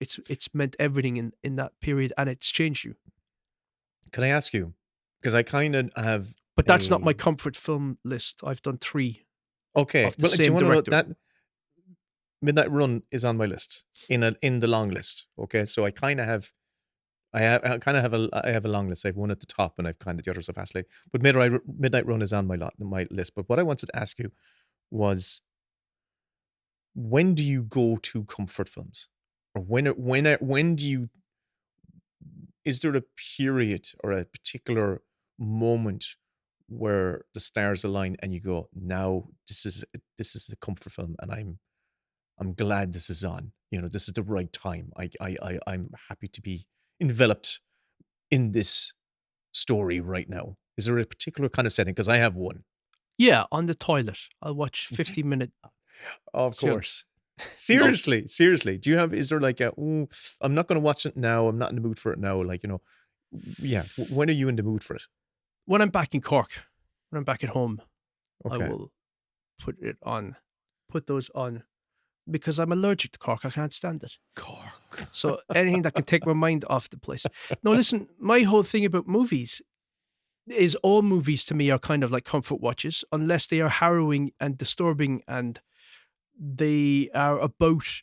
it's meant everything in that period, and it's changed you. Can I ask you, because I kind of have, but that's not my comfort film list. I've done 3. Okay, of the same director. That Midnight Run is on my list in the long list. Okay, so I have a long list. I have one at the top, and I've kind of the others have asked late. But Midnight Run is on my list. But what I wanted to ask you was, when do you go to comfort films, or when do you? Is there a period or a particular moment where the stars align and you go, now this is the comfort film, and I'm glad this is on. This is the right time. I'm happy to be enveloped in this story right now. Is there a particular kind of setting? Because I have one. Yeah, on the toilet. I'll watch 50-minute. Of course. Seriously. Do you have, is there like I'm not going to watch it now. I'm not in the mood for it now. Like, yeah. When are you in the mood for it? When I'm back in Cork, when I'm back at home, Okay. I will put those on because I'm allergic to Cork. I can't stand it. Cork. So anything that can take my mind off the place. No, listen, my whole thing about movies is all movies to me are kind of like comfort watches, unless they are harrowing and disturbing and they are about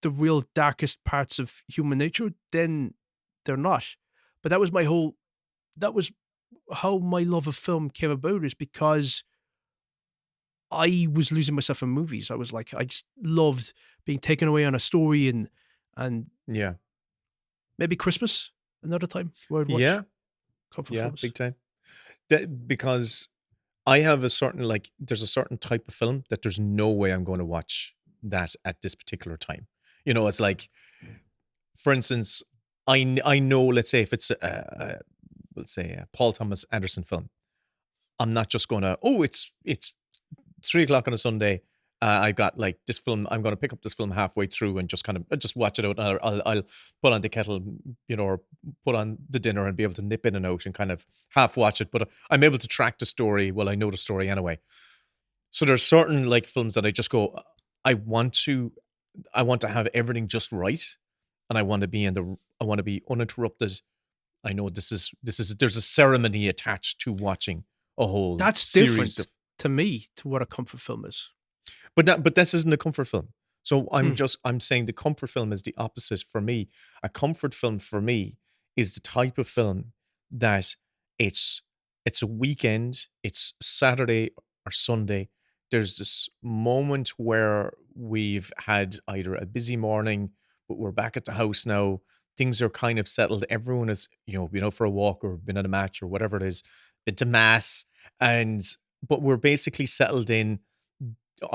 the real darkest parts of human nature, then they're not. But that was how my love of film came about, is because I was losing myself in movies. I was like, I just loved being taken away on a story and yeah, maybe Christmas another time where I'd watch comfort films. Big time. Because I have there's a certain type of film that there's no way I'm going to watch that at this particular time. It's like, for instance, I know, let's say if it's let's say a Paul Thomas Anderson film, I'm not just going to, it's 3:00 on a Sunday. I got like this film. I'm going to pick up this film halfway through and just just watch it out. And I'll put on the kettle, or put on the dinner and be able to nip in and out and kind of half watch it. But I'm able to track the story. Well, I know the story anyway. So there's certain like films that I just go, I want to have everything just right, and I want to be uninterrupted. I know there's a ceremony attached to watching a whole. That's series different to me to what a comfort film is. But this isn't a comfort film. So I'm saying the comfort film is the opposite for me. A comfort film for me is the type of film that it's a weekend, it's Saturday or Sunday. There's this moment where we've had either a busy morning, but we're back at the house now. Things are kind of settled. Everyone is, been out for a walk or been at a match or whatever it is, been to mass, but we're basically settled in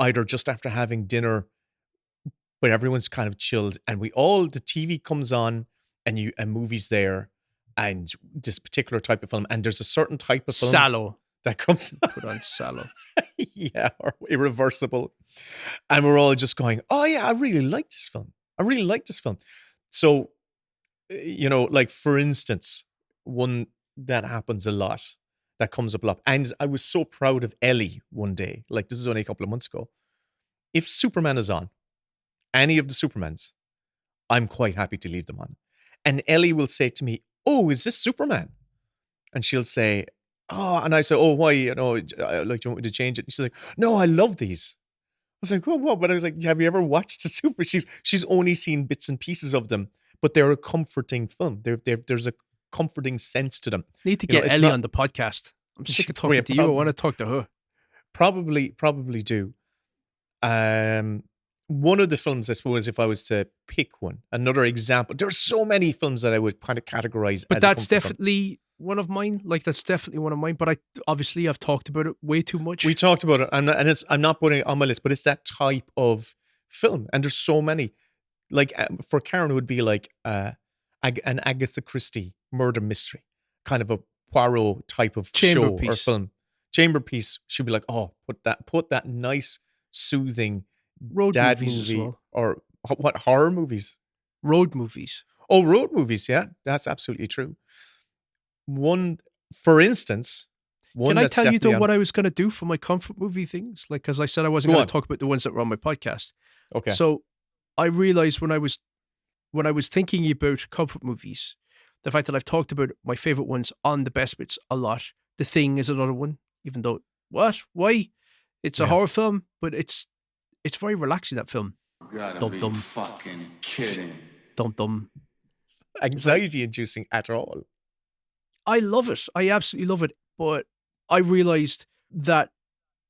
either just after having dinner, but everyone's kind of chilled, and the TV comes on and a movie's there, and this particular type of film, and there's a certain type of film Sallow that comes put on Sallow. Yeah, or Irreversible. And we're all just going, oh yeah, I really like this film. So, like for instance, one that happens a lot, that comes up a lot. And I was so proud of Ellie one day, like this is only a couple of months ago. If Superman is on, any of the Supermans, I'm quite happy to leave them on. And Ellie will say to me, oh, is this Superman? And she'll say, oh, and I say, oh, why? Do you want me to change it? And she's like, no, I love these. I was like, well, what? But I was like, have you ever watched the Super? She's only seen bits and pieces of them, but they're a comforting film. There's a comforting sense to them. Need to get Ellie on the podcast. I'm sick of talking to you. I want to talk to her. Probably do. One of the films, I suppose, if I was to pick one, another example, there's so many films that I would kind of categorize. But that's definitely one of mine. Like that's definitely one of mine. But I've talked about it way too much. We talked about it, I'm not putting it on my list, but it's that type of film, and there's so many. Like for Karen, it would be like an Agatha Christie murder mystery, kind of a Poirot type of show or film. Chamber piece. She'd be like, oh, put that nice, soothing road dad movies movie, as well. or what, horror movies? Road movies. Oh, road movies. Yeah, that's absolutely true. One, for instance, Can I tell you though what I was going to do for my comfort movie things? Like, as I said, I wasn't going to talk about the ones that were on my podcast. Okay. So I realized when I was thinking about comfort movies, the fact that I've talked about my favorite ones on the best bits a lot. The Thing is another one, even though why? It's a horror film, but it's very relaxing, that film. Gotta be fucking kidding. Dum. Anxiety inducing at all. I love it. I absolutely love it. But I realized that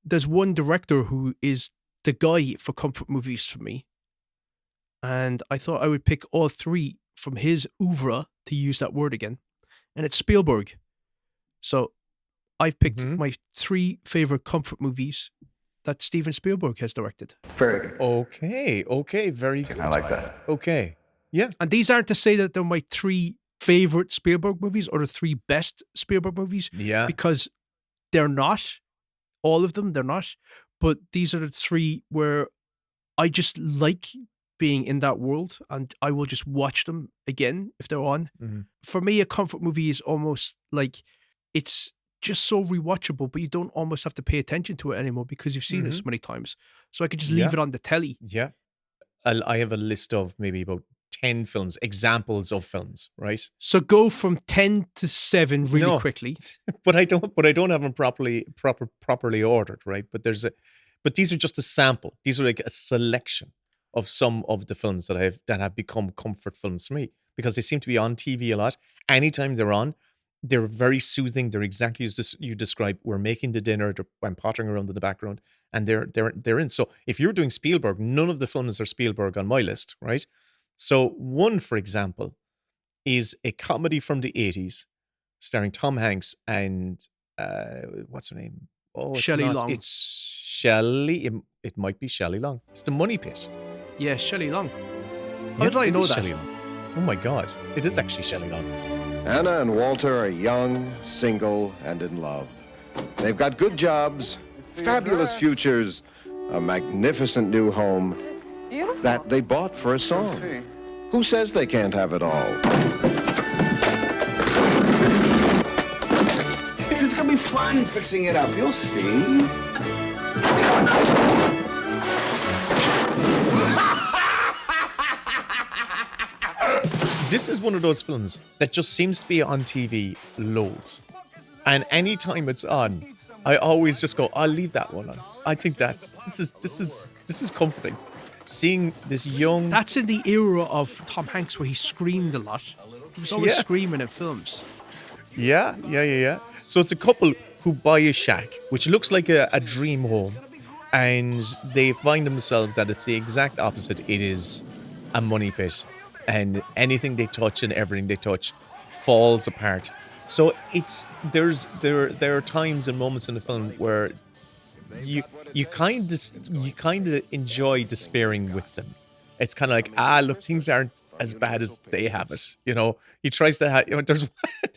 there's one director who is the guy for comfort movies for me. And I thought I would pick all three from his oeuvre, to use that word again. And it's Spielberg. So I've picked my three favorite comfort movies that Steven Spielberg has directed. Very good. Okay, very good. I like that. Okay, yeah. And these aren't to say that they're my three favorite Spielberg movies or the three best Spielberg movies. Yeah. Because they're not. all of them. They're not. But these are the three where I just like being in that world, and I will just watch them again if they're on. Mm-hmm. For me, a comfort movie is almost like it's just so rewatchable, but you don't almost have to pay attention to it anymore because you've seen it so many times. So I could just leave it on the telly. Yeah. I have a list of maybe about 10 films, examples of films, right? So go from 10 to 7 really quickly. But I don't have them properly ordered, right? But these are just a sample. These are like a selection of some of the films that have become comfort films for me because they seem to be on TV a lot. Anytime they're on, they're very soothing. They're exactly as you described. We're making the dinner. I'm pottering around in the background, and they're in. So if you're doing Spielberg, none of the films are Spielberg on my list, right? So one, for example, is a comedy from the 80s starring Tom Hanks and what's her name? Oh, Shelley Long. It's Shelley. It might be Shelley Long. It's The Money Pit. Yeah, Shelley Long. Yeah, How did I know that? Shelley Long. Oh my God. It is actually Shelley Long. Anna and Walter are young, single, and in love. They've got good jobs, fabulous futures, a magnificent new home that they bought for a song. Who says they can't have it all? It's gonna be fun fixing it up. You'll see. This is one of those films that just seems to be on TV loads. And anytime it's on, I always just go, I'll leave that one on. I think this is comforting. Seeing this young... That's in the era of Tom Hanks where he screamed a lot. He was always screaming in films. Yeah. So it's a couple who buy a shack, which looks like a dream home. And they find themselves that it's the exact opposite. It is a money pit. And anything they touch and everything they touch falls apart. So there are times and moments in the film where you kind of enjoy despairing with them. It's kind of like, look, things aren't as bad as they have it. You know, he tries to have.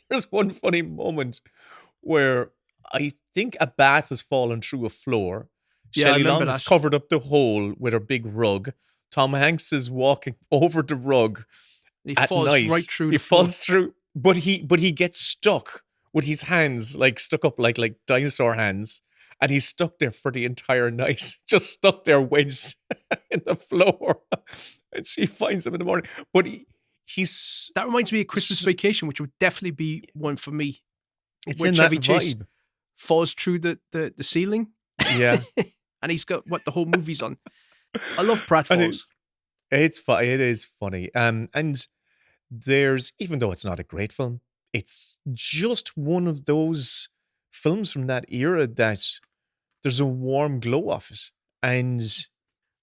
There's one funny moment where I think a bat has fallen through a floor. Yeah, Shelley Long has covered up the hole with her big rug. Tom Hanks is walking over the rug. He at falls night. right through. He falls through, but he gets stuck with his hands like stuck up like dinosaur hands, and he's stuck there for the entire night, just stuck there wedged in the floor. And she finds him in the morning, but he's that reminds me of Christmas Vacation, which would definitely be one for me. It's where in Chevy that Chase vibe. falls through the ceiling. Yeah, and he's got what the whole movie's on. I love pratfalls. It is funny. And there's, even though it's not a great film, it's just one of those films from that era that there's a warm glow off it. And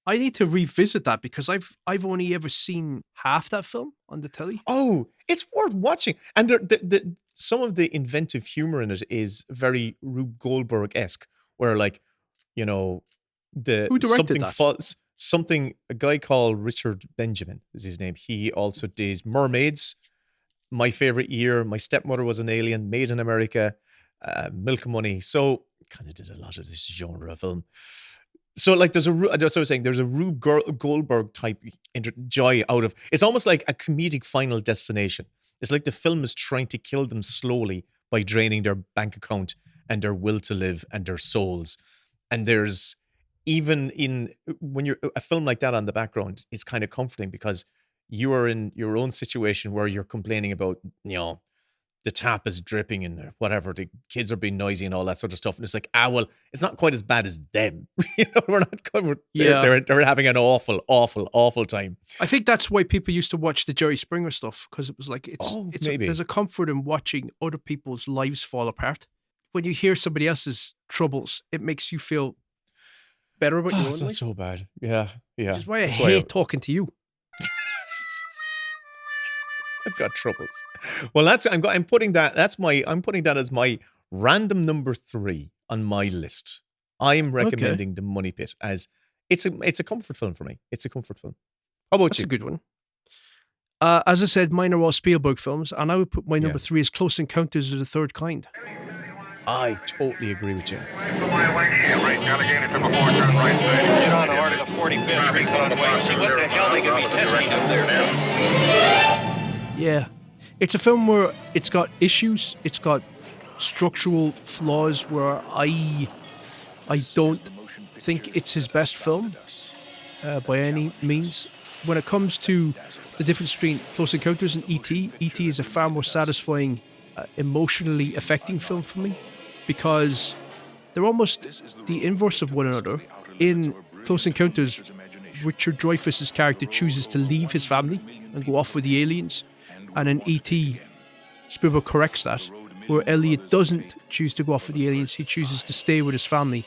I need to revisit that because I've only ever seen half that film on the telly. Oh, it's worth watching. And some of the inventive humor in it is very Rube Goldberg-esque, where who directed that? A guy called Richard Benjamin is his name. He also did Mermaids, My Favorite Year, My Stepmother Was an Alien, Made in America, Milk and Money. So kind of did a lot of this genre of film. So there's a Rube Goldberg type joy out of, it's almost like a comedic Final Destination. It's like the film is trying to kill them slowly by draining their bank account and their will to live and their souls. And there's, even when you're a film like that on the background, it's kind of comforting because you are in your own situation where you're complaining about, the tap is dripping and whatever, the kids are being noisy and all that sort of stuff. And it's like, well, it's not quite as bad as them. We're not covered. Yeah. They're having an awful, awful, awful time. I think that's why people used to watch the Jerry Springer stuff, because it was like, there's a comfort in watching other people's lives fall apart. When you hear somebody else's troubles, it makes you feel better about your own it's life. not so bad. Yeah. Which is why I hate talking to you. I've got troubles. Well, I'm putting that as my random number 3 on my list. I am recommending The Money Pit as it's a comfort film for me. It's a comfort film. How about That's you? a good one. As I said, mine are all Spielberg films, and I would put my number 3 as Close Encounters of the Third Kind. I totally agree with you. Get on the order to 45th Street Conway. See what the hell they could be testing up there now. Yeah. It's a film where it's got issues, it's got structural flaws where I don't think it's his best film by any means. When it comes to the difference between Close Encounters and E.T., E.T. is a far more satisfying, emotionally affecting film for me because they're almost the inverse of one another. In Close Encounters, Richard Dreyfuss's character chooses to leave his family and go off with the aliens, and in E.T., Spielberg corrects that, where Elliot doesn't choose to go off with the aliens, he chooses to stay with his family.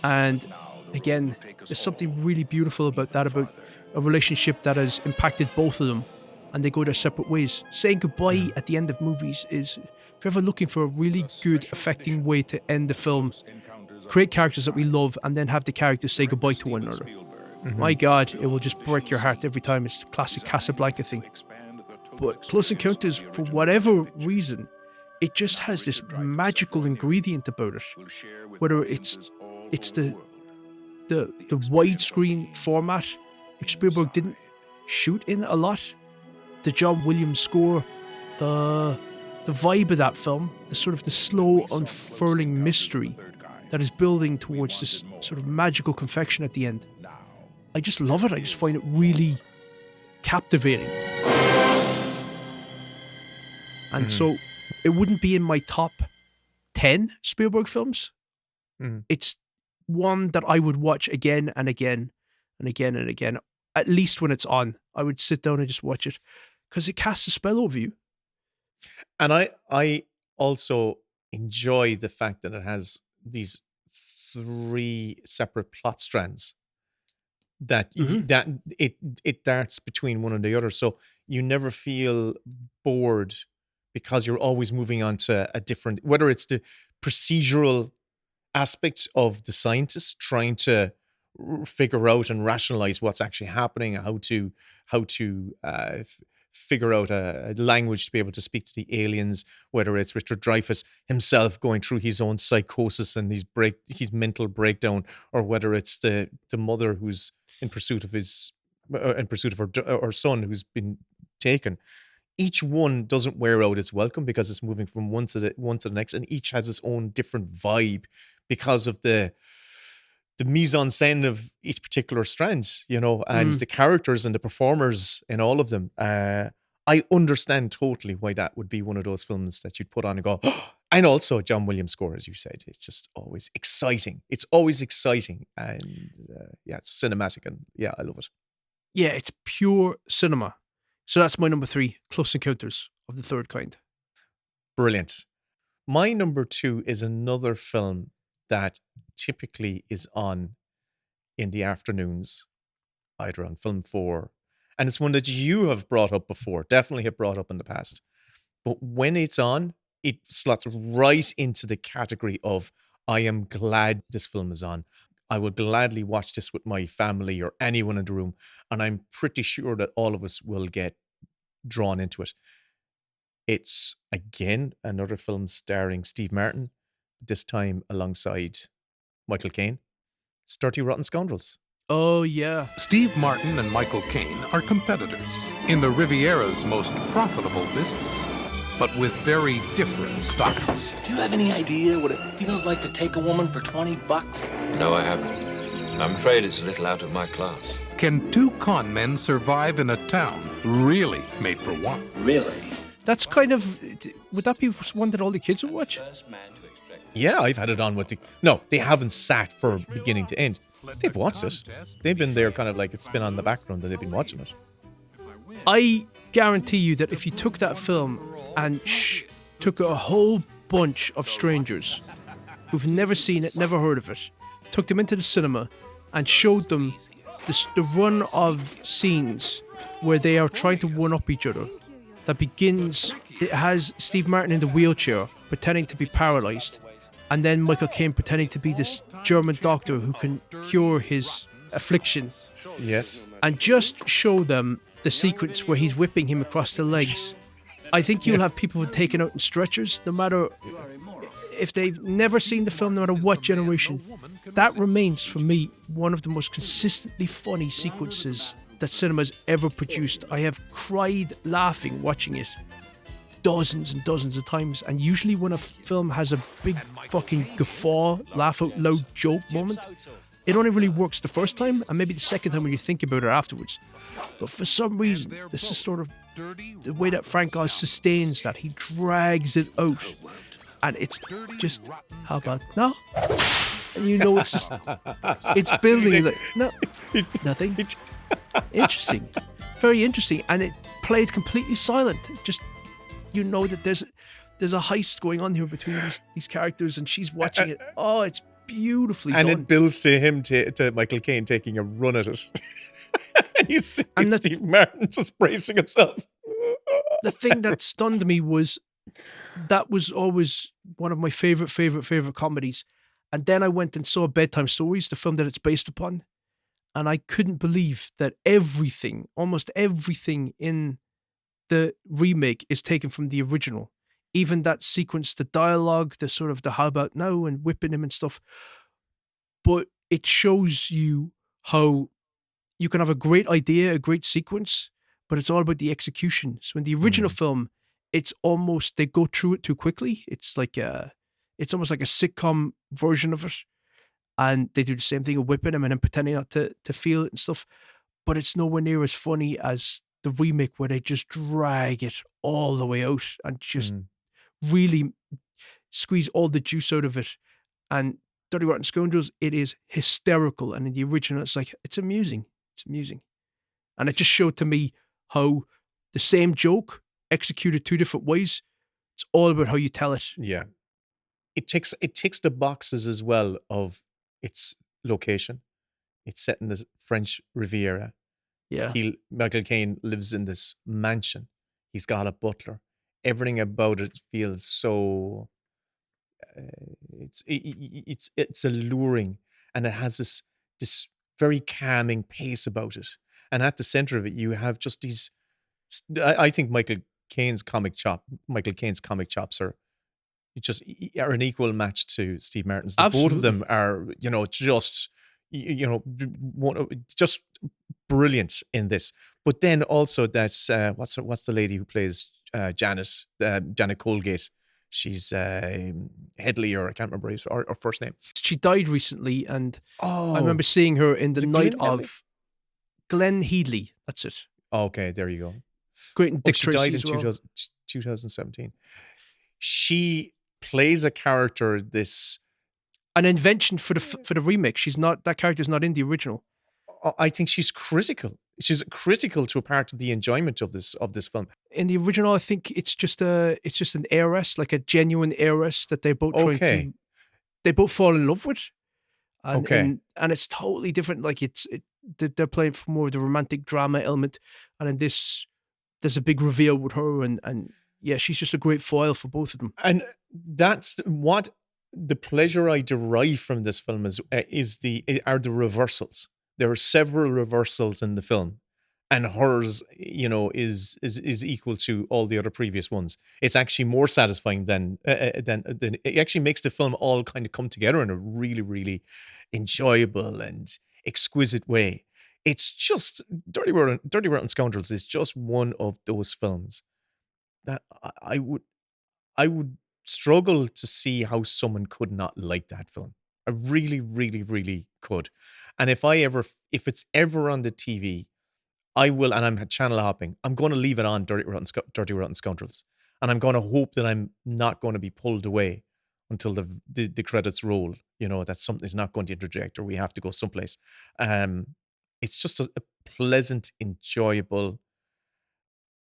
And again, there's something really beautiful about that, about a relationship that has impacted both of them, and they go their separate ways. Saying goodbye at the end of movies is, if you're ever looking for a really good, affecting way to end the film, create characters that we love and then have the characters say goodbye to one another. Mm-hmm. My God, it will just break your heart every time. It's the classic Casablanca thing. But Close Encounters, for whatever reason, it just has this magical ingredient about it. Whether it's the widescreen format, which Spielberg didn't shoot in a lot, the John Williams score, the vibe of that film, the sort of the slow unfurling mystery that is building towards this sort of magical confection at the end. I just love it. I just find it really captivating. And so it wouldn't be in my top 10 Spielberg films. It's one that I would watch again and again and again and again, at least when it's on. I would sit down and just watch it because it casts a spell over you. And I also enjoy the fact that it has these 3 separate plot strands that that it darts between one and the other. So you never feel bored because you're always moving on to a different, whether it's the procedural aspects of the scientists trying to figure out and rationalize what's actually happening, how to figure out a language to be able to speak to the aliens, whether it's Richard Dreyfuss himself going through his own psychosis and his mental breakdown, or whether it's the mother who's in pursuit of her son who's been taken. Each one doesn't wear out its welcome because it's moving from one to the next, and each has its own different vibe because of the mise en scène of each particular strand, and the characters and the performers in all of them. I understand totally why that would be one of those films that you'd put on and go, oh! And also John Williams' score, as you said, it's just always exciting. It's always exciting, and it's cinematic, and I love it. Yeah, it's pure cinema. So that's my number 3, Close Encounters of the Third Kind. Brilliant. My number 2 is another film that typically is on in the afternoons, either on Film 4, and it's one that you have brought up before, definitely have brought up in the past. But when it's on, it slots right into the category of, I am glad this film is on. I would gladly watch this with my family or anyone in the room, and I'm pretty sure that all of us will get drawn into it. It's, again, another film starring Steve Martin, this time alongside Michael Caine. It's 30 Rotten Scoundrels. Oh, yeah. Steve Martin and Michael Caine are competitors in the Riviera's most profitable business, but with very different styles. Do you have any idea what it feels like to take a woman for $20? No, I haven't. I'm afraid it's a little out of my class. Can 2 con men survive in a town really made for one? Really? That's kind of, would that be one that all the kids would watch? Yeah, I've had it on with no, they haven't sat for beginning to end. They've watched it. They've been there kind of like it's been on the background and they've been watching it. I guarantee you that if you took that film and took a whole bunch of strangers who've never seen it, never heard of it, took them into the cinema and showed them the run of scenes where they are trying to one-up each other, that begins, it has Steve Martin in the wheelchair pretending to be paralyzed, and then Michael Caine pretending to be this German doctor who can cure his affliction. Yes. And just show them the sequence where he's whipping him across the legs. I think you'll have people taken out in stretchers, no matter if they've never seen the film, no matter what generation, that remains for me one of the most consistently funny sequences that cinema's ever produced. I have cried laughing watching it dozens and dozens of times, and usually when a film has a big fucking guffaw, laugh out loud joke moment, it only really works the first time and maybe the second time when you think about it afterwards. But for some reason, this is sort of the way that Frank Oz sustains that. He drags it out, and it's just, how about no? And you know it's just, it's building. It's like, no, nothing. Interesting. Very interesting. And it played completely silent. Just, you know that there's a heist going on here between these characters, and she's watching it. Oh, it's beautifully done. And it builds to him, to Michael Caine taking a run at it. And you see Steve Martin just bracing himself. The thing that stunned me was that was always one of my favorite comedies. And then I went and saw Bedtime Stories, the film that it's based upon. And I couldn't believe that almost everything in the remake is taken from the original. Even that sequence, the dialogue, the sort of the how about now and whipping him and stuff. But it shows you how you can have a great idea, a great sequence, but it's all about the execution. So in the original film, it's almost, they go through it too quickly. It's like it's almost like a sitcom version of it. And they do the same thing of whipping him and then pretending not to feel it and stuff. But it's nowhere near as funny as the remake, where they just drag it all the way out and just really squeeze all the juice out of it. And Dirty Rotten Scoundrels, it is hysterical. And in the original, it's like, it's amusing. It's amusing. And it just showed to me how the same joke executed two different ways. It's all about how you tell it. Yeah. It ticks the boxes as well of its location. It's set in the French Riviera. Yeah. Michael Caine lives in this mansion. He's got a butler. Everything about it feels so it's alluring, and it has this very calming pace about it. And at the center of it, you have just these. I think Michael Caine's comic chops are an equal match to Steve Martin's. Both of them are, just brilliant in this. But then also that's what's the lady who plays Janet Colgate? She's Headley, or I can't remember her first name. She died recently, and I remember seeing her in the night of Glenn Headley. That's it. Okay, there you go. Great in Dick She died Tracy in as well. 2017. She plays a character, an invention for the remake. That character's not in the original. I think she's critical. She's critical to a part of the enjoyment of this film. In the original, I think it's just an heiress, like a genuine heiress that they both they both fall in love with. And it's totally different. Like they're playing for more of the romantic drama element, and in this, there's a big reveal with her, and yeah, she's just a great foil for both of them. And that's what the pleasure I derive from this film are the reversals. There are several reversals in the film, and hers, is equal to all the other previous ones. It's actually more satisfying than it actually makes the film all kind of come together in a really, really enjoyable and exquisite way. It's just Dirty Rotten Scoundrels is just one of those films that I would struggle to see how someone could not like that film. I really, really, really could. And if it's ever on the TV, I will, and I'm channel hopping, I'm going to leave it on Dirty Rotten Scoundrels. And I'm going to hope that I'm not going to be pulled away until the credits roll, that something's not going to interject or we have to go someplace. It's just a pleasant, enjoyable,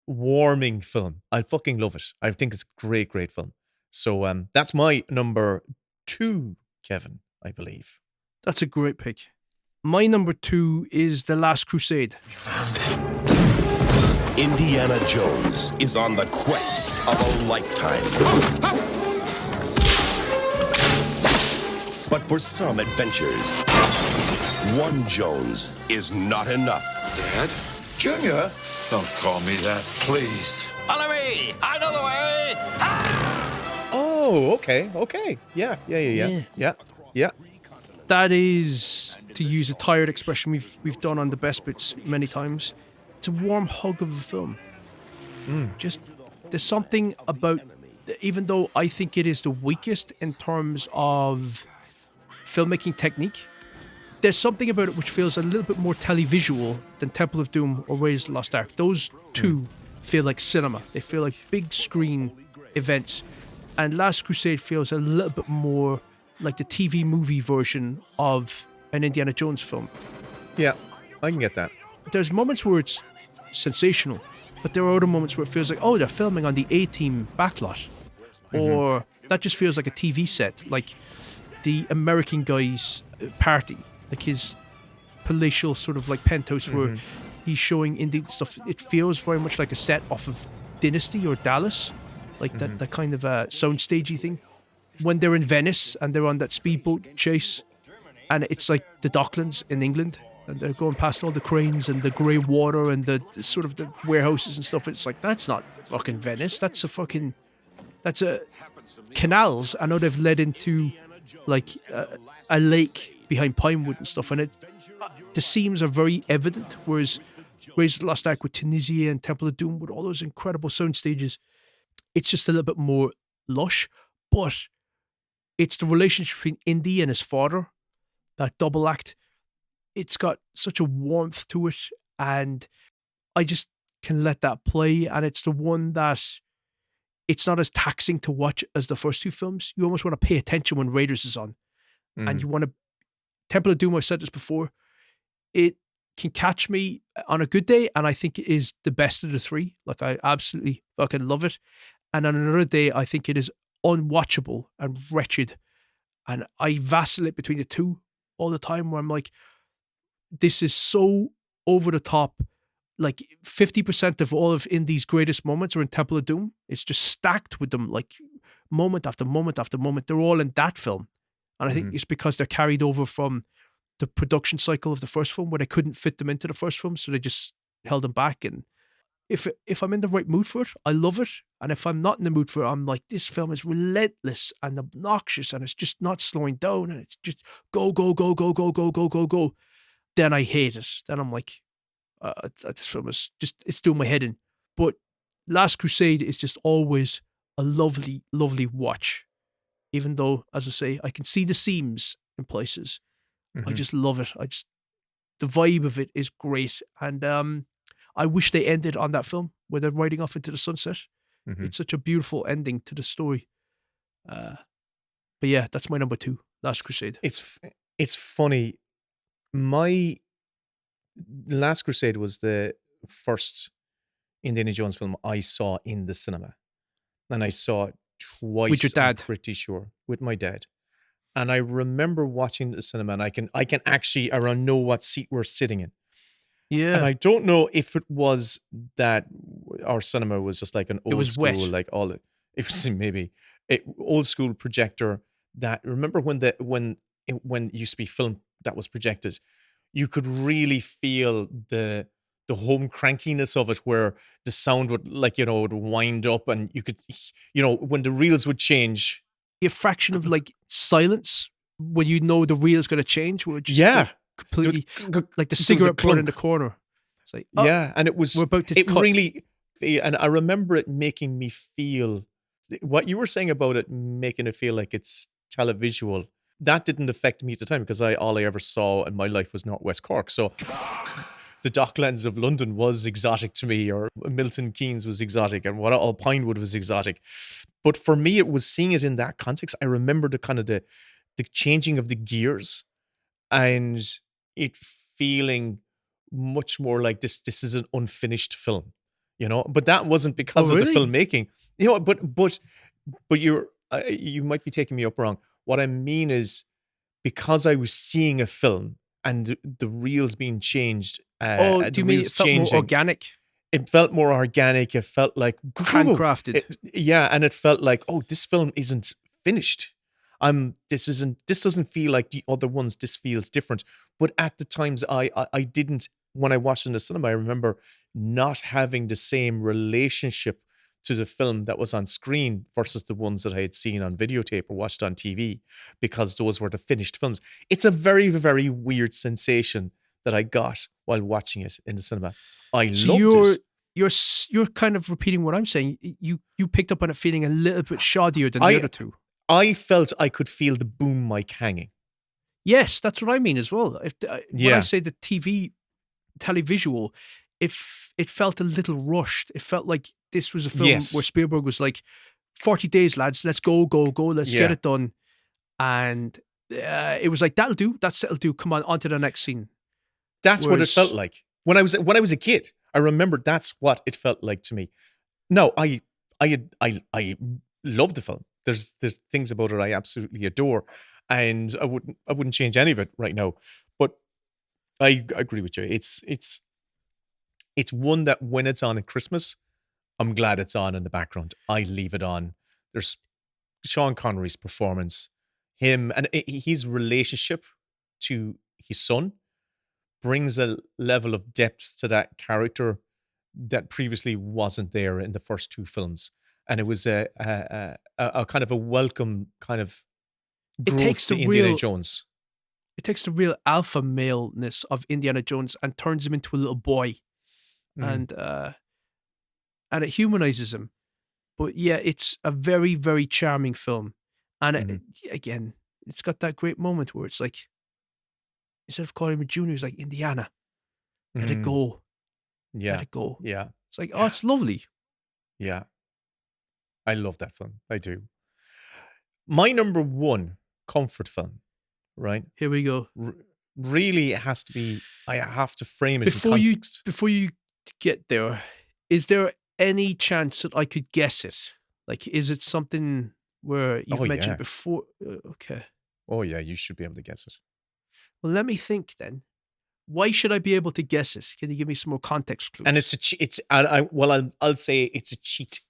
warming film. I fucking love it. I think it's a great, great film. So that's my number 2, Kevin, I believe. That's a great pick. My number 2 is The Last Crusade. Indiana Jones is on the quest of a lifetime. But for some adventures, one Jones is not enough. Dad? Junior? Don't call me that, please. Follow me! I know the way! Oh, okay. Yeah. That is, to use a tired expression we've done on the best bits many times, it's a warm hug of a film. Just there's something about, even though I think it is the weakest in terms of filmmaking technique, there's something about it which feels a little bit more televisual than Temple of Doom or Raiders of the Lost Ark. Those two feel like cinema. They feel like big screen events. And Last Crusade feels a little bit more like the TV movie version of an Indiana Jones film. Yeah, I can get that. There's moments where it's sensational, but there are other moments where it feels like, oh, they're filming on the A-Team backlot. Or that just feels like a TV set, like the American guy's party, like his palatial sort of like penthouse where he's showing indie stuff. It feels very much like a set off of Dynasty or Dallas, like that kind of soundstagey thing. When they're in Venice and they're on that speedboat chase, and it's like the Docklands in England, and they're going past all the cranes and the grey water and the sort of the warehouses and stuff. It's like, that's not fucking Venice. That's a canals. I know they've led into like a lake behind Pinewood and stuff, and the seams are very evident. Whereas Raiders of the Lost Ark with Tunisia and Temple of Doom with all those incredible sound stages, it's just a little bit more lush. But it's the relationship between Indy and his father, that double act. It's got such a warmth to it, and I just can let that play. And it's the one that it's not as taxing to watch as the first two films. You almost want to pay attention when Raiders is on, and you want to. Temple of Doom, I've said this before, it can catch me on a good day, and I think it is the best of the three. Like, I absolutely fucking love it. And on another day, I think it is unwatchable and wretched. And I vacillate between the two all the time, where I'm like, this is so over the top. Like 50% of all of Indy's greatest moments are in Temple of Doom. It's just stacked with them, like moment after moment after moment. They're all in that film. And I think it's because they're carried over from the production cycle of the first film, where they couldn't fit them into the first film, so they just held them back. And if I'm in the right mood for it, I love it. And if I'm not in the mood for it, I'm like, this film is relentless and obnoxious, and it's just not slowing down, and it's just go, go, go, go, go, go, go, go, go. Then I hate it. Then I'm like, this film is just, it's doing my head in. But Last Crusade is just always a lovely, lovely watch. Even though, as I say, I can see the seams in places. I just love it. The vibe of it is great. And I wish they ended on that film where they're riding off into the sunset. It's such a beautiful ending to the story. But yeah, that's my number 2, Last Crusade. It's funny. My Last Crusade was the first Indiana Jones film I saw in the cinema. And I saw it twice. With your dad? I'm pretty sure. With my dad. And I remember watching the cinema, and I can actually around know what seat we're sitting in. Yeah. And I don't know if it was that our cinema was just like an old school, wet. like all it was maybe old school projector. That remember when it used to be film that was projected, you could really feel the home crankiness of it, where the sound would would wind up, and you could when the reels would change. A fraction of like silence when you know the reel's going to change, where it just completely like the cigarette butt in the corner. It's like, and it was we're about to cut. Really, and I remember it making me feel what you were saying about it, making it feel like it's televisual. That didn't affect me at the time, because all I ever saw in my life was Northwest Cork. So the Docklands of London was exotic to me, or Milton Keynes was exotic, and all Pinewood was exotic. But for me, it was seeing it in that context. I remember the kind of the changing of the gears, and it feeling much more like this is an unfinished film, But that wasn't because of the filmmaking, But you might be taking me up wrong. What I mean is, because I was seeing a film and the reels being changed. Do you mean it felt more organic? It felt more organic. It felt like handcrafted. And it felt like, oh, this film isn't finished. This doesn't feel like the other ones. This feels different. But at the times, I didn't. When I watched in the cinema, I remember not having the same relationship to the film that was on screen versus the ones that I had seen on videotape or watched on TV, because those were the finished films. It's a very, very weird sensation that I got while watching it in the cinema. I loved it. You're kind of repeating what I'm saying. You picked up on it feeling a little bit shoddier than the other two. I felt I could feel the boom mic hanging. Yes, that's what I mean as well. When I say the televisual, it felt a little rushed. It felt like this was a film where Spielberg was like, 40 days, lads, let's go, let's get it done. And it was like, that'll do, come on to the next scene. That's what it felt like. When I was a kid, I remember that's what it felt like to me. No, I love the film. There's things about it I absolutely adore, and I wouldn't change any of it right now. But I agree with you. It's one that when it's on at Christmas, I'm glad it's on in the background. I leave it on. There's Sean Connery's performance, him and his relationship to his son brings a level of depth to that character that previously wasn't there in the first two films. And it was a kind of a welcome kind of growth to Indiana Jones. It takes the real alpha maleness of Indiana Jones and turns him into a little boy. And it humanizes him. But yeah, it's a very, very charming film. And again, it's got that great moment where it's like, instead of calling him a junior, it's like, Indiana, let it go. Yeah. Let it go. Yeah. It's like, oh, it's lovely. Yeah. I love that film. I do. My number one comfort film, right? Here we go. Really, it has to be, I have to frame it in context. Before you get there, is there any chance that I could guess it? Like, is it something where you've mentioned before? Okay. Oh, yeah, you should be able to guess it. Well, let me think then. Why should I be able to guess it? Can you give me some more context clues? And I'll say it's a cheat.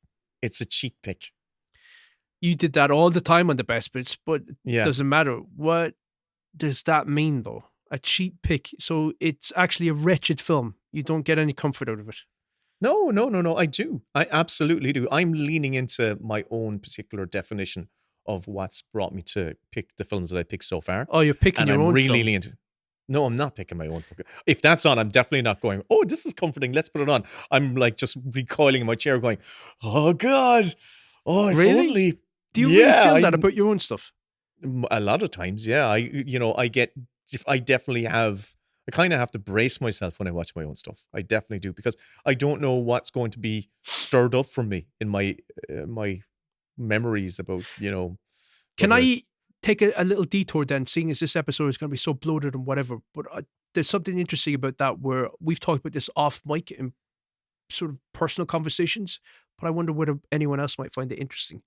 It's a cheat pick. You did that all the time on the best bits, but Yeah. it doesn't matter. What does that mean, though? A cheat pick. So it's actually a wretched film. You don't get any comfort out of it. No. I do. I absolutely do. I'm leaning into my own particular definition of what's brought me to pick the films that I picked so far. Oh, you're picking your own film. Leaning into. No, I'm not picking my own. If that's on, I'm definitely not going, oh, this is comforting, let's put it on. I'm like just recoiling in my chair going, oh, God. Oh, really? Do you really feel that about your own stuff? A lot of times, yeah. I definitely have, I kind of have to brace myself when I watch my own stuff. I definitely do, because I don't know what's going to be stirred up from me in my memories about, Can I take a little detour then, seeing as this episode is going to be so bloated and whatever, but there's something interesting about that where we've talked about this off mic in sort of personal conversations, but I wonder whether anyone else might find it interesting.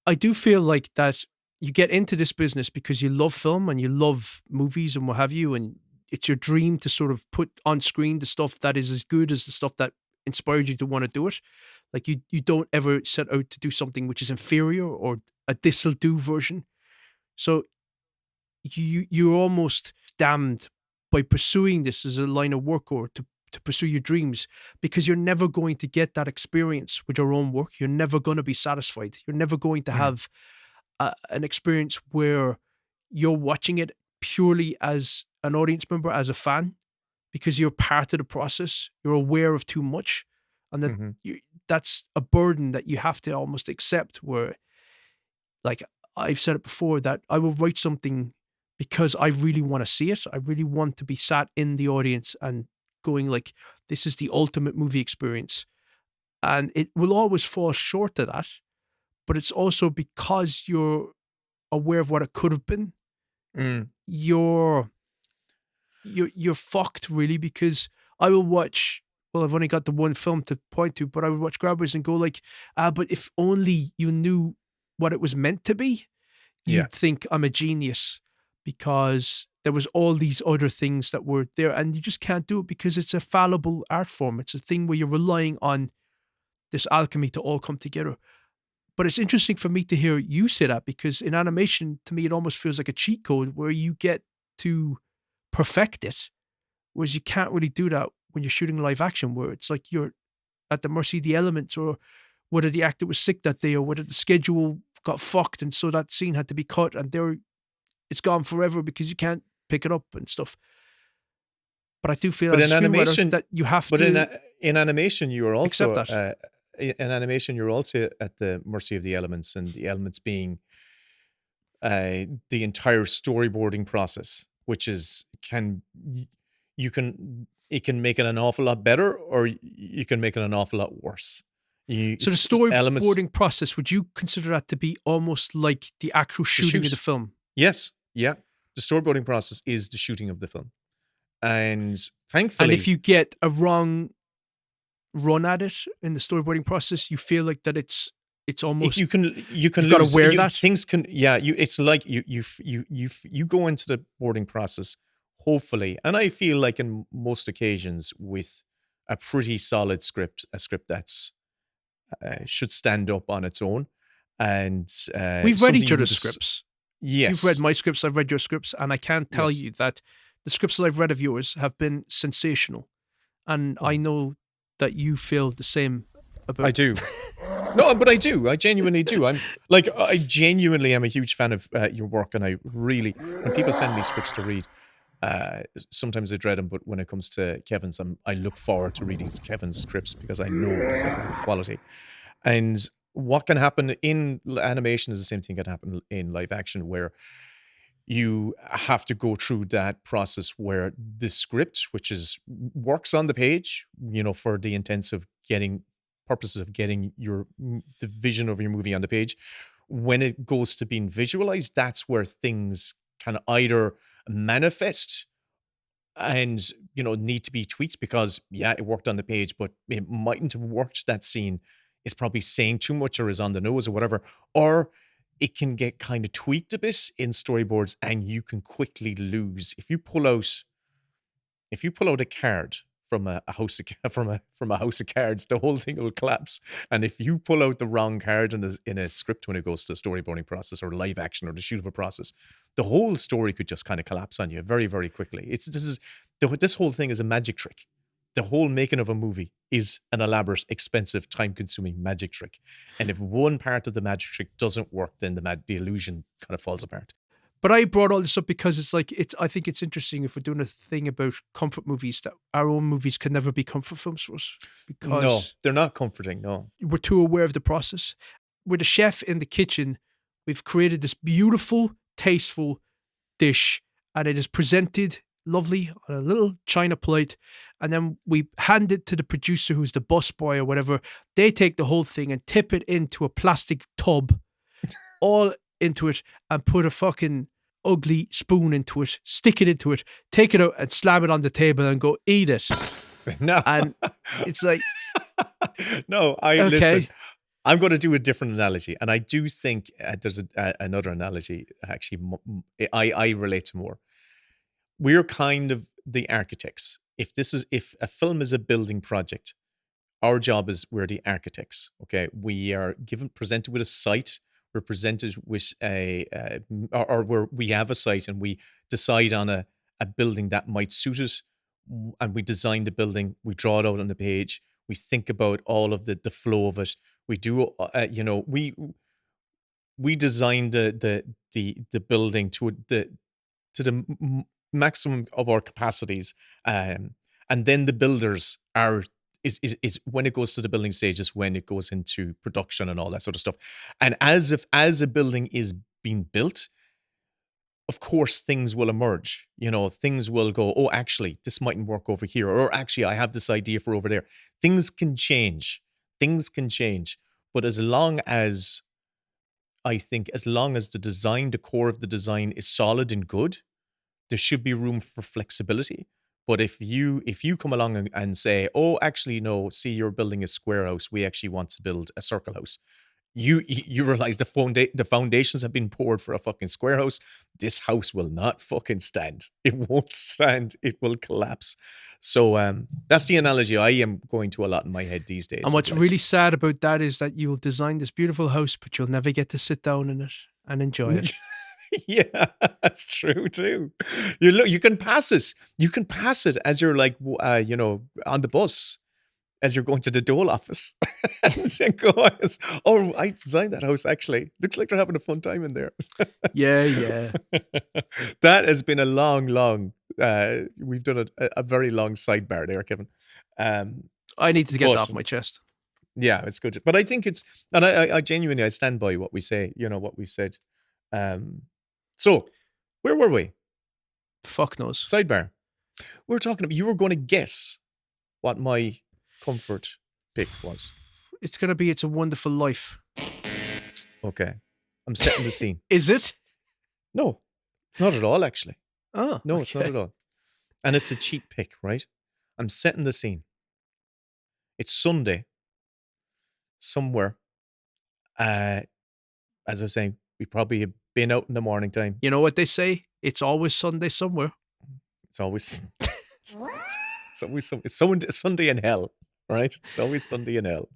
I do feel like that you get into this business because you love film and you love movies and what have you, and it's your dream to sort of put on screen the stuff that is as good as the stuff that inspired you to want to do it. Like you don't ever set out to do something which is inferior or a this'll do version. So you're almost damned by pursuing this as a line of work or to pursue your dreams, because you're never going to get that experience with your own work. You're never going to be satisfied. You're never going to have an experience where you're watching it purely as an audience member, as a fan, because you're part of the process. You're aware of too much. And that that's a burden that you have to almost accept, where, like I've said it before, that I will write something because I really want to see it. I really want to be sat in the audience and going like, this is the ultimate movie experience. And it will always fall short of that. But it's also because you're aware of what it could have been. You're fucked, really, because I will watch, well, I've only got the one film to point to, but I would watch Grabbers and go like, but if only you knew what it was meant to be, you'd think I'm a genius, because there was all these other things that were there, and you just can't do it because it's a fallible art form. It's a thing where you're relying on this alchemy to all come together. But it's interesting for me to hear you say that, because in animation, to me, it almost feels like a cheat code where you get to perfect it, whereas you can't really do that when you're shooting live action, where it's like you're at the mercy of the elements, or whether the actor was sick that day, or whether the schedule got fucked and so that scene had to be cut and it's gone forever because you can't pick it up and stuff. But I do feel But as in a screenwriter animation, that you have but to in animation, you are also accept that. in animation you're also at the mercy of the elements, and the elements being the entire storyboarding process, which is it can make it an awful lot better, or you can make it an awful lot worse. So the storyboarding process, would you consider that to be almost like the actual shooting of the film? Yes, yeah. The storyboarding process is the shooting of the film, and thankfully, And if you get a wrong run at it in the storyboarding process, you feel like that it's almost you can you've got to wear that. things can it's like you go into the boarding process, hopefully, and I feel like in most occasions with a pretty solid script, a script that's should stand up on its own, and we've read each something other's with scripts. Yes, You've read my scripts, I've read your scripts, and I can't tell Yes. you that the scripts that I've read of yours have been sensational, and I know that you feel the same about. I do. No, but I do. I genuinely do. I genuinely am a huge fan of your work, and I really, when people send me scripts to read, sometimes I dread them, but when it comes to Kevin's, I look forward to reading Kevin's scripts because I know the quality. And what can happen in animation is the same thing can happen in live action, where you have to go through that process where the script, which works on the page, for the intents of purposes of getting the vision of your movie on the page, when it goes to being visualized, that's where things can either manifest and need to be tweaked because it worked on the page, but it mightn't have worked. That scene is probably saying too much or is on the nose or whatever, or it can get kind of tweaked a bit in storyboards, and you can quickly lose if you pull out a card from a house of cards, the whole thing will collapse. And if you pull out the wrong card in a script when it goes to the storyboarding process or live action or the shoot of a process, the whole story could just kind of collapse on you very, very quickly. This whole thing is a magic trick. The whole making of a movie is an elaborate, expensive, time-consuming magic trick. And if one part of the magic trick doesn't work, then the illusion kind of falls apart. But I brought all this up because I think it's interesting if we're doing a thing about comfort movies, that our own movies can never be comfort films for us. Because no, they're not comforting, no. We're too aware of the process. We're the chef in the kitchen. We've created this beautiful, tasteful dish, and it is presented lovely on a little china plate, and then we hand it to the producer, who's the busboy or whatever. They take the whole thing and tip it into a plastic tub, all into it, and put a fucking ugly spoon into it, stick it into it, take it out and slam it on the table and go, eat it. No. And it's like, no, okay. Listen, I'm going to do a different analogy, and I do think there's another analogy actually I relate to more. We're kind of the architects. If a film is a building project, our job is we're the architects. Okay, we are presented with a site. We're presented with or where we have a site and we decide on a building that might suit it, and we design the building. We draw it out on the page. We think about all of the flow of it. We do, we design the building to the maximum of our capacities, and then the builders is when it goes to the building stage is when it goes into production and all that sort of stuff. And as a building is being built, of course things will emerge. Things will go, oh, actually this mightn't work over here, or actually I have this idea for over there. Things can change, but as long as the core of the design is solid and good, there should be room for flexibility. But if you come along and say, oh, actually, no, see, you're building a square house, we actually want to build a circle house. You realize the foundations have been poured for a fucking square house. This house will not fucking stand. It won't stand. It will collapse. So that's the analogy I am going to a lot in my head these days. And what's really sad about that is that you'll design this beautiful house, but you'll never get to sit down in it and enjoy it. Yeah, that's true too. You can pass it. You can pass it as you're like, on the bus. as you're going to the dole office. Oh, I designed that house, actually. Looks like they're having a fun time in there. Yeah. That has been a long, we've done a very long sidebar there, Kevin. I need to get that off my chest. Yeah, it's good. But I think it's, and I genuinely, I stand by what we say, what we said. So, where were we? Fuck knows. Sidebar. We were talking about, you were going to guess what my comfort pick was. It's going to be It's a Wonderful Life. Okay. I'm setting the scene. Is it? No, it's not at all, actually. Oh, no, it's not at all. And it's a cheap pick, right? I'm setting the scene. It's Sunday, somewhere. As I was saying, we probably have been out in the morning time. You know what they say? It's always Sunday somewhere. It's always it's Sunday in hell, right? It's always Sunday in hell.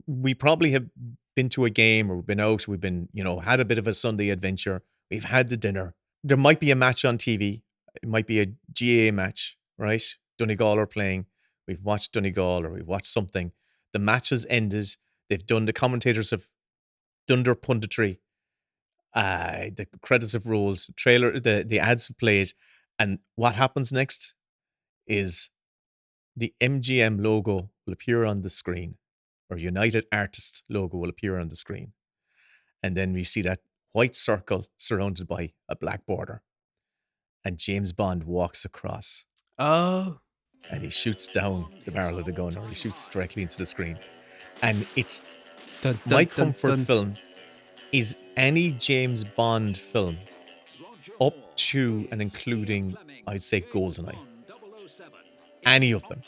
We probably have been to a game, or we've been out, we've been, had a bit of a Sunday adventure. We've had the dinner. There might be a match on TV. It might be a GAA match, right? Donegal are playing. We've watched Donegal, or we've watched something. The match has ended. The commentators have done their punditry. The credits have rolled. The ads have played. And what happens next is the MGM logo will appear on the screen, or United Artists logo will appear on the screen. And then we see that white circle surrounded by a black border. And James Bond walks across. Oh. And he shoots down the barrel of the gun, or he shoots directly into the screen. And it's my comfort film is any James Bond film up to and including, I'd say, GoldenEye. Any of them.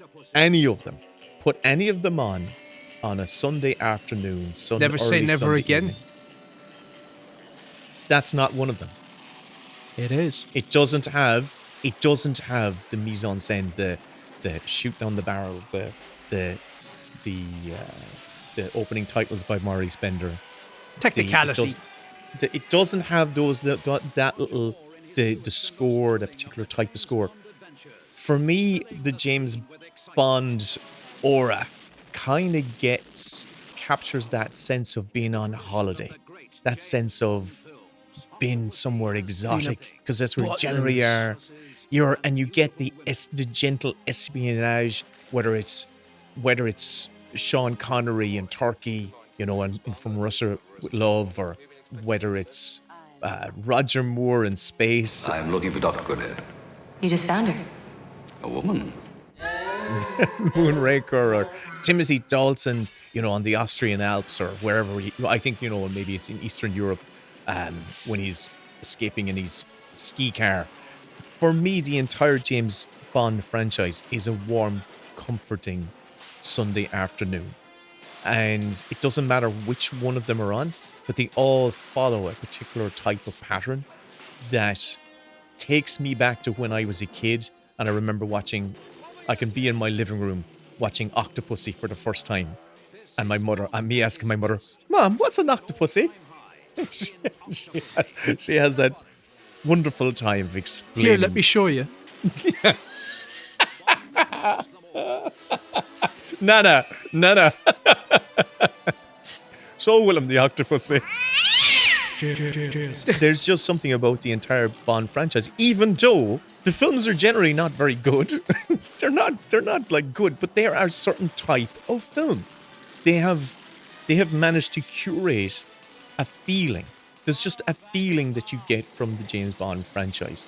Put any of them on a Sunday afternoon. Never Say Never Sunday Again. Evening. That's not one of them. It is. It doesn't have the mise en scène, the shoot down the barrel, the opening titles by Maurice Bender. Technicality. It doesn't have those that little the score, that particular type of score. For me, the James Bond aura kind of captures that sense of being on holiday, that sense of being somewhere exotic, because that's where generally and you get the gentle espionage, whether it's Sean Connery in Turkey, and From Russia with Love, or whether it's Roger Moore in space. I'm looking for Dr. Goodhead. You just found her. A woman. Moonraker, or Timothy Dalton, on the Austrian Alps, or wherever. I think, maybe it's in Eastern Europe, when he's escaping in his ski car. For me, the entire James Bond franchise is a warm, comforting Sunday afternoon. And it doesn't matter which one of them are on, but they all follow a particular type of pattern that takes me back to when I was a kid. And I remember I can be in my living room watching Octopussy for the first time. And me asking my mother, Mom, what's an Octopussy? She has that wonderful time of explaining. Here, let me show you. Nana. Show Willem the Octopussy. There's just something about the entire Bond franchise, even though the films are generally not very good. they're not like good, but they are a certain type of film. They have managed to curate a feeling. There's just a feeling that you get from the James Bond franchise.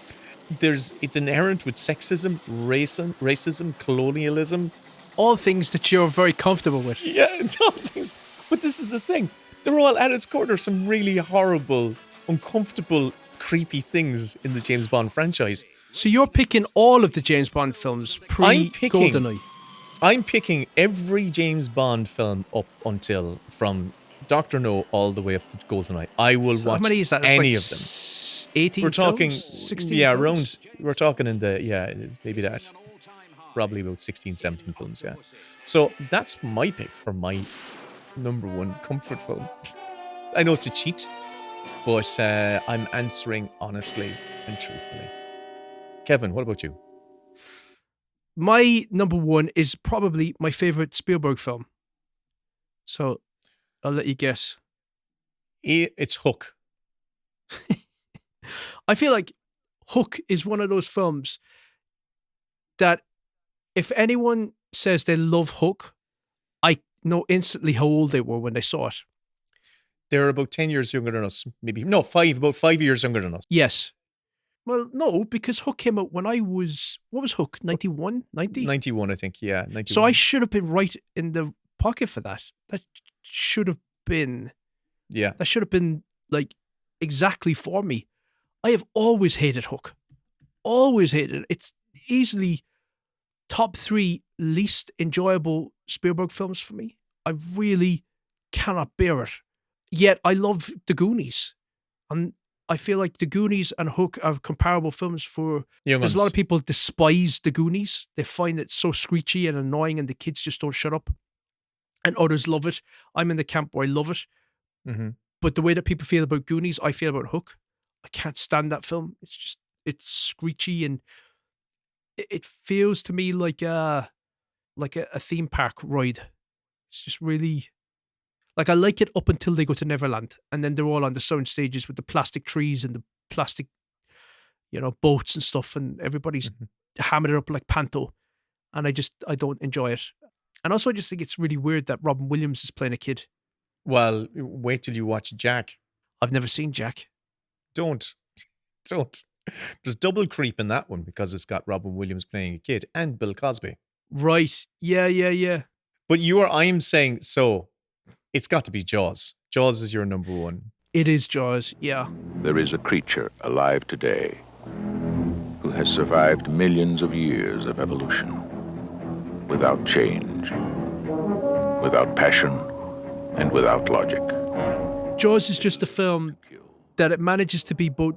It's inherent with sexism, racism, colonialism. All things that you're very comfortable with. Yeah, it's all things. But this is the thing. They're all at its core. There's some really horrible, uncomfortable, creepy things in the James Bond franchise. So you're picking all of the James Bond films pre-GoldenEye? I'm picking every James Bond film up until from Dr. No all the way up to GoldenEye. I will watch how many is that? Any like of them. 18 We're talking, films? 16 yeah, films? around. We're talking in it's maybe that. Probably about 16, 17 films, yeah. So that's my pick for my number one comfort film. I know it's a cheat, but I'm answering honestly and truthfully. Kevin, what about you? My number one is probably my favorite Spielberg film. So I'll let you guess. It's Hook. I feel like Hook is one of those films that if anyone says they love Hook, I know instantly how old they were when they saw it. They're about 10 years younger than us. Maybe. No, about 5 years younger than us. Yes. Well, no, because Hook came out when I was, what was Hook? 91? 90? 91, I think. Yeah, 91. So I should have been right in the pocket for that. That should have been. Yeah. That should have been like exactly for me. I have always hated Hook. Always hated it. It's easily top 3 least enjoyable Spielberg films for me. I really cannot bear it. Yet I love The Goonies. And I feel like The Goonies and Hook are comparable films for... There's a lot of people despise The Goonies. They find it so screechy and annoying and the kids just don't shut up. And others love it. I'm in the camp where I love it. Mm-hmm. But the way that people feel about Goonies, I feel about Hook. I can't stand that film. It's screechy and it feels to me like a theme park ride. It's just really... Like, I like it up until they go to Neverland, and then they're all on the sound stages with the plastic trees and the plastic, boats and stuff, and everybody's hammering it up like panto, and I don't enjoy it. And also, I just think it's really weird that Robin Williams is playing a kid. Well, wait till you watch Jack. I've never seen Jack. Don't. There's double creep in that one because it's got Robin Williams playing a kid and Bill Cosby. Right. Yeah. But I'm saying, so it's got to be Jaws. Jaws is your number one. It is Jaws, yeah. There is a creature alive today who has survived millions of years of evolution without change, without passion, and without logic. Jaws is just a film that it manages to be both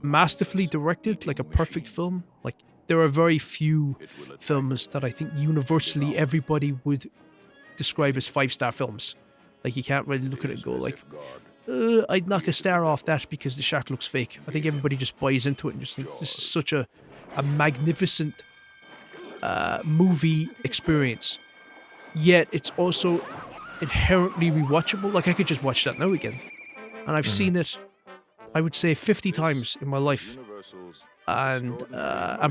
masterfully directed, like a perfect film. Like, there are very few films that I think universally everybody would describe as 5-star films. Like, you can't really look at it and go like, I'd knock a star off that because the shark looks fake. I think everybody just buys into it and just thinks this is such a magnificent movie experience. Yet it's also inherently rewatchable. Like, I could just watch that now again. And I've seen it, I would say, 50 times in my life. And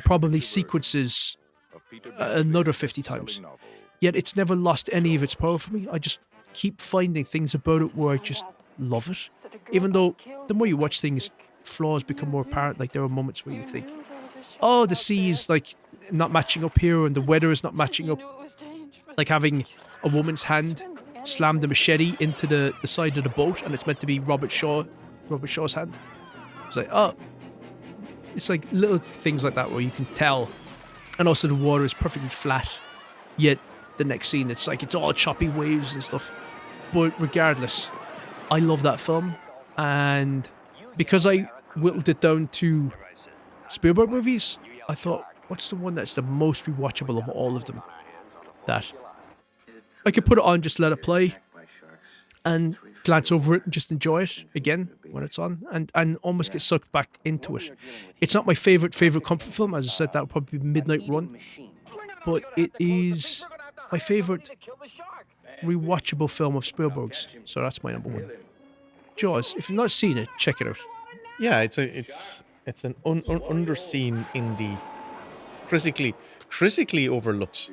probably sequences another 50 times. Yet it's never lost any of its power for me. I just keep finding things about it where I just love it. Even though the more you watch things, flaws become more apparent. Like, there are moments where you think, oh, the sea is like not matching up here and the weather is not matching up. Like having a woman's hand slam the machete into the side of the boat and it's meant to be Robert Shaw's hand. It's like, oh, it's like little things like that where you can tell. And also the water is perfectly flat. Yet the next scene, it's like it's all choppy waves and stuff. But regardless, I love that film. And because I whittled it down to Spielberg movies, I thought, what's the one that's the most rewatchable of all of them? That I could put it on, just let it play, and glance over it and just enjoy it again when it's on, and almost get sucked back into it. It's not my favorite comfort film. As I said, that would probably be Midnight Run. But it is my favorite rewatchable film of Spielberg's. So that's my number one. Jaws. If you've not seen it, check it out. Yeah, it's an underseen indie, critically overlooked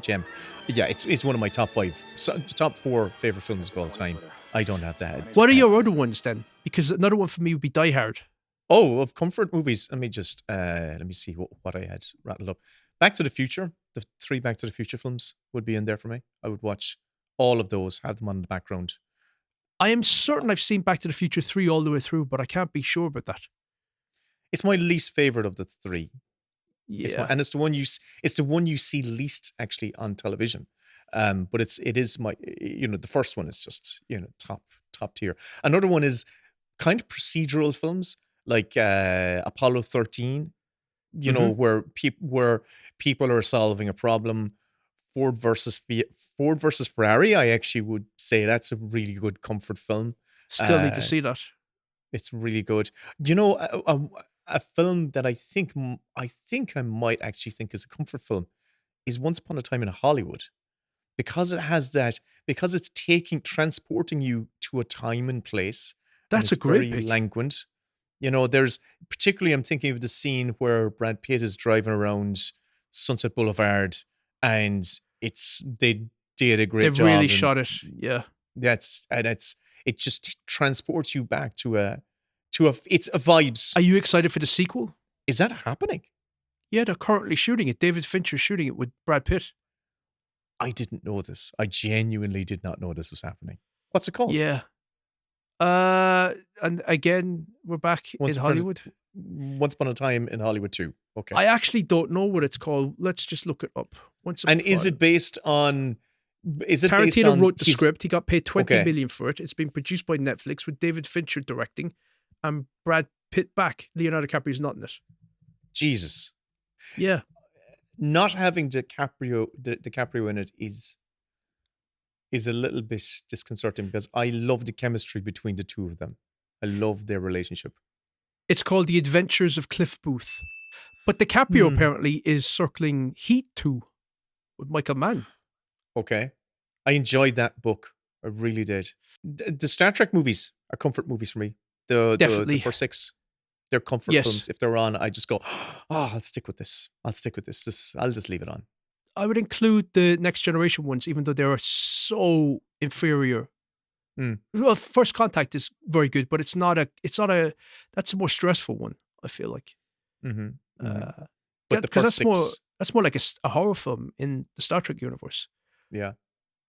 gem. Yeah, it's one of my top 4 favorite films of all time. I don't have to add. What are your other ones then? Because another one for me would be Die Hard. Oh, of comfort movies. Let me just let me see what I had rattled up. Back to the Future. The 3 Back to the Future films would be in there for me. I would watch all of those, have them on the background. I am certain I've seen Back to the Future 3 all the way through, but I can't be sure about that. It's my least favorite of the 3. Yeah, and it's the one you see least actually on television. But it is my, the first one is just, top tier. Another one is kind of procedural films like Apollo 13. Where people are solving a problem. Ford versus Ferrari. I actually would say that's a really good comfort film. Still need to see that. It's really good. A film that I think I might actually think is a comfort film is Once Upon a Time in Hollywood, because it has that, because it's transporting you to a time and place. That's and a great very pick. languid. You know, there's particularly, I'm thinking of the scene where Brad Pitt is driving around Sunset Boulevard, and they did a great They've job. really and shot it. Yeah. it just transports you back to it's a vibes. Are you excited for the sequel? Is that happening? Yeah, they're currently shooting it. David Fincher's shooting it with Brad Pitt. I didn't know this. I genuinely did not know this was happening. What's it called? Yeah. And again, we're back in Hollywood. Once Upon a Time in Hollywood 2. Okay. I actually don't know what it's called. Let's just look it up. Is it based on? Is it Tarantino based on wrote the script. He got paid $20 million Okay. for it. It's been produced by Netflix with David Fincher directing, and Brad Pitt back. Leonardo DiCaprio's not in it. Jesus. Yeah. Not having DiCaprio in it is a little bit disconcerting, because I love the chemistry between the two of them. I love their relationship. It's called The Adventures of Cliff Booth. But DiCaprio apparently is circling Heat 2 with Michael Mann. Okay. I enjoyed that book. I really did. The Star Trek movies are comfort movies for me. Definitely. The first 6. They're comfort Yes. films. If they're on, I just go, I'll stick with this. I'll just leave it on. I would include the Next Generation ones, even though they are so inferior. Well, First Contact is very good, but it's not a, that's a more stressful one, I feel like. But the Because first that's more like a horror film in the Star Trek universe. Yeah.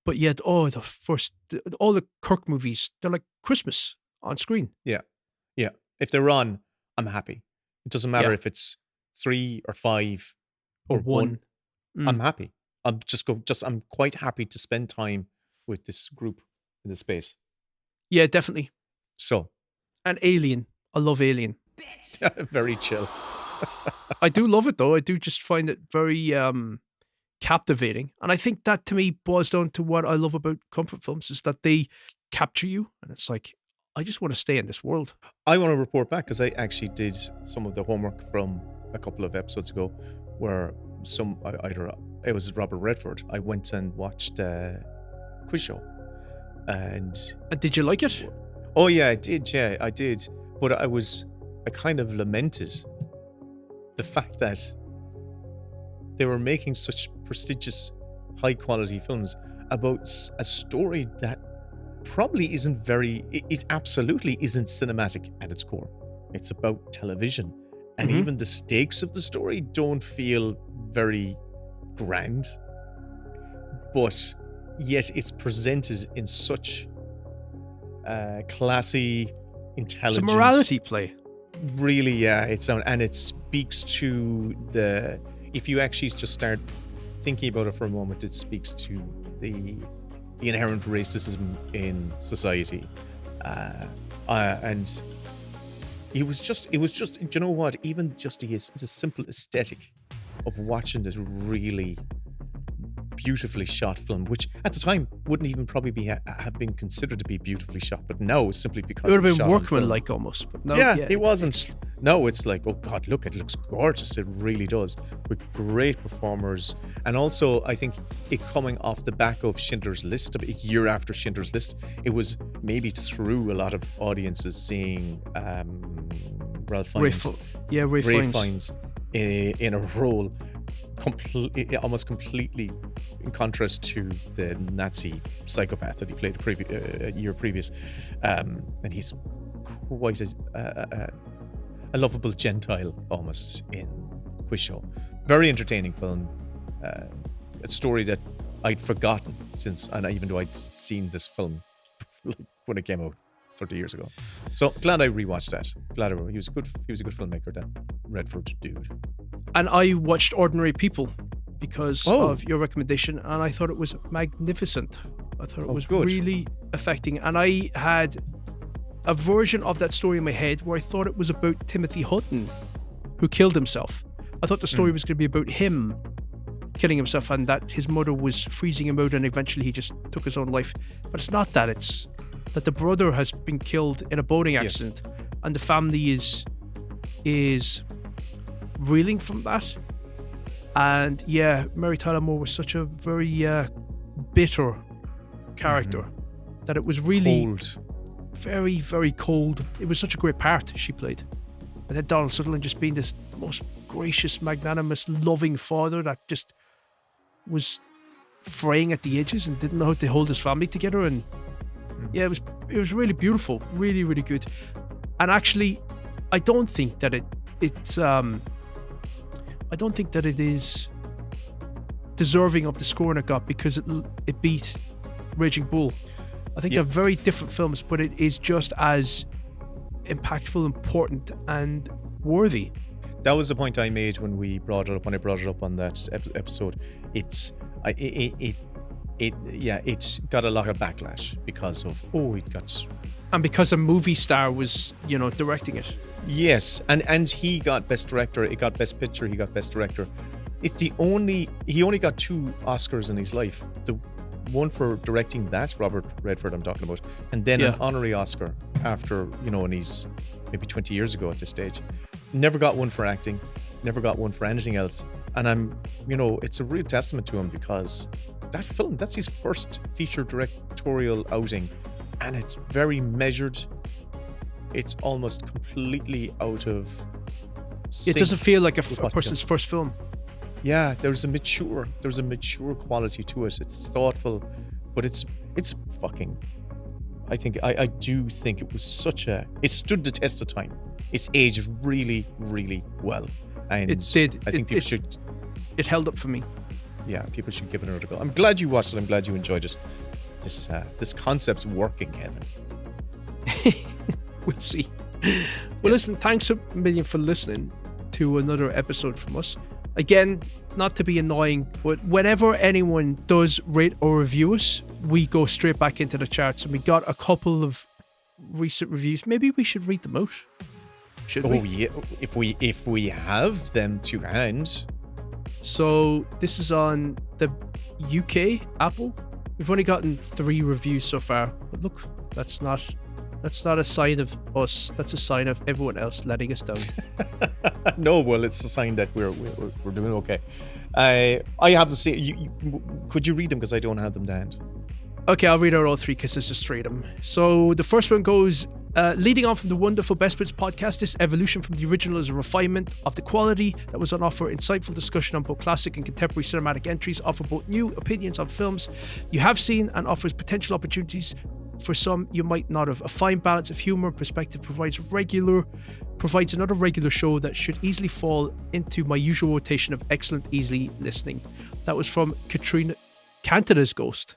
But yet, all the Kirk movies, they're like Christmas on screen. Yeah. Yeah. If they're on, I'm happy. It doesn't matter Yeah. if it's 3 or 5 Or or 1. 1. I'm happy. I'm quite happy to spend time with this group in this space. Yeah, definitely. So. And Alien. I love Alien. Very chill. I do love it, though. I do just find it very captivating. And I think that, to me, boils down to what I love about comfort films, is that they capture you. And it's like, I just want to stay in this world. I want to report back, because I actually did some of the homework from a couple of episodes ago, where it was Robert Redford. I went and watched Quiz Show. And did you like it? Oh yeah, I did. Yeah, I did. But I kind of lamented the fact that they were making such prestigious, high quality films about a story that probably it absolutely isn't cinematic at its core. It's about television. And even the stakes of the story don't feel very grand. But yet it's presented in such classy, intelligent... It's a morality play. Really, yeah. And it speaks to if you actually just start thinking about it for a moment, it speaks to the inherent racism in society. And it was just, you know what? Even just the simple aesthetic of watching this really beautifully shot film, which at the time wouldn't even probably have been considered to be beautifully shot, but now simply because It would have shot been on film. workmanlike almost. But no, Yeah, it wasn't. No, it's like, oh God, look, it looks gorgeous. It really does, with great performers. And also, I think it coming off the back of Schindler's List, a year after Schindler's List, it was maybe through a lot of audiences seeing Ralph Fiennes. Ray Fiennes in a role almost completely in contrast to the Nazi psychopath that he played a year previous. And he's quite a lovable Gentile almost in Quiz Show. Very entertaining film. A story that I'd forgotten even though I'd seen this film when it came out 30 years ago. So glad I rewatched that. He was a good filmmaker, that Redford dude. And I watched Ordinary People because of your recommendation, and I thought it was magnificent. I thought it was really affecting. And I had a version of that story in my head where I thought it was about Timothy Hutton, who killed himself. I thought the story was going to be about him killing himself, and that his mother was freezing him out, and eventually he just took his own life. But it's not that. It's that the brother has been killed in a boating accident, and the family is is reeling from that. And yeah, Mary Tyler Moore was such a very bitter character that it was really Cold. very, very cold. It was such a great part she played. And then Donald Sutherland just being this most gracious, magnanimous, loving father that just was fraying at the edges and didn't know how to hold his family together. And yeah, it was really beautiful, really, really good. And actually, I don't think that it is deserving of the scoring it got because it beat Raging Bull. I think they're very different films, but it is just as impactful, important, and worthy. That was the point I made when I brought it up on that episode. It's got a lot of backlash because of and because a movie star was directing it. Yes, and he got Best Director, it got Best Picture, he got Best Director. He only got 2 Oscars in his life. The one for directing that, Robert Redford I'm talking about, and then an honorary Oscar after, and he's maybe 20 years ago at this stage. Never got one for acting, never got one for anything else. And it's a real testament to him because that film, that's his first feature directorial outing, and it's very measured. It's almost completely out of sync. It doesn't feel like a person's first film. Yeah, there's a mature quality to it. It's thoughtful, but it's fucking. I do think it was it stood the test of time. It's aged really, really well, and it did. I think people should. It held up for me. Yeah, people should give it another go. I'm glad you watched it. I'm glad you enjoyed it. This concept's working, Kevin. We'll see. Well, listen, thanks a million for listening to another episode from us. Again, not to be annoying, but whenever anyone does rate or review us, we go straight back into the charts, and we got a couple of recent reviews. Maybe we should read them out. Should we? Oh yeah, if we have them to hand. So this is on the UK Apple. We've only gotten 3 reviews so far, but look, that's not a sign of us. That's a sign of everyone else letting us down. No, well, it's a sign that we're doing okay. I have to say, could you read them because I don't have them to hand? Okay, I'll read out all 3 because there's just 3 of them. So the first one goes, leading on from the wonderful Best Bits podcast, this evolution from the original is a refinement of the quality that was on offer. Insightful discussion on both classic and contemporary cinematic entries, offer both new opinions on films you have seen and offers potential opportunities for some you might not have. A fine balance of humor and perspective provides another regular show that should easily fall into my usual rotation of excellent, easily listening. That was from Katrina Cantana's Ghost.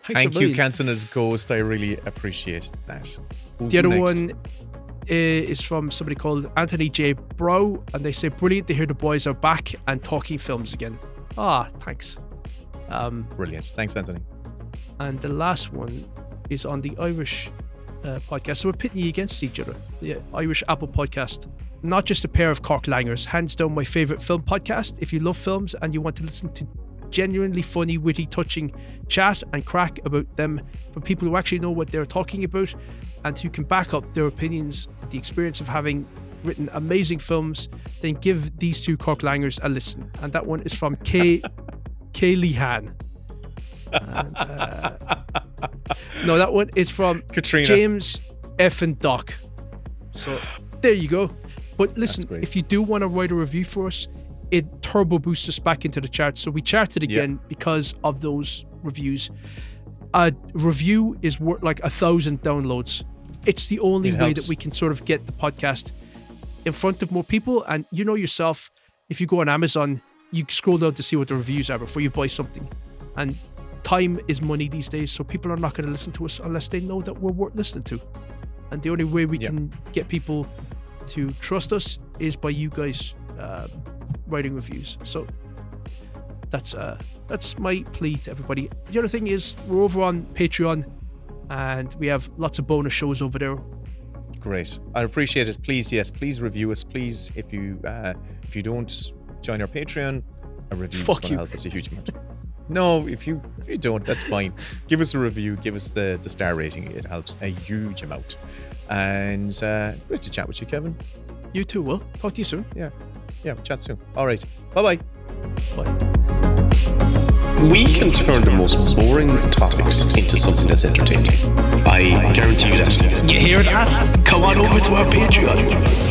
Thank you, Cantana's Ghost. I really appreciate that. The other one is from somebody called Anthony J. Brow, and they say, brilliant to hear the boys are back and talking films again. Thanks. Brilliant. Thanks, Anthony. And the last one is on the Irish podcast. So we're pitting you against each other. The Irish Apple podcast. Not just a pair of Cork langers. Hands down my favourite film podcast. If you love films and you want to listen to genuinely funny, witty, touching chat and crack about them from people who actually know what they're talking about and who can back up their opinions, the experience of having written amazing films, then give these 2 Cork langers a listen. And that one is from Kay Lehan. And, no, that one is from Katrina. James F. and Doc. So there you go. But listen, if you do want to write a review for us, it turbo boosts us back into the charts. So we charted again because of those reviews. A review is worth like 1,000 downloads. It's the only way that we can sort of get the podcast in front of more people. And you know yourself, if you go on Amazon, you scroll down to see what the reviews are before you buy something. And time is money these days, so people are not going to listen to us unless they know that we're worth listening to. And the only way we can get people to trust us is by you guys writing reviews. So that's my plea to everybody. The other thing is we're over on Patreon and we have lots of bonus shows over there. Great. I appreciate it. Please review us. Please, if you don't join our Patreon, a review is going to help us a huge amount. No, if you don't, that's fine. Give us a review. Give us the star rating. It helps a huge amount. And great to chat with you, Kevin. You too, Will. Talk to you soon. Yeah, chat soon. All right, bye-bye. Bye. We can turn the most boring topics into something that's entertaining. I guarantee you that. You hear that? Come on over to our Patreon.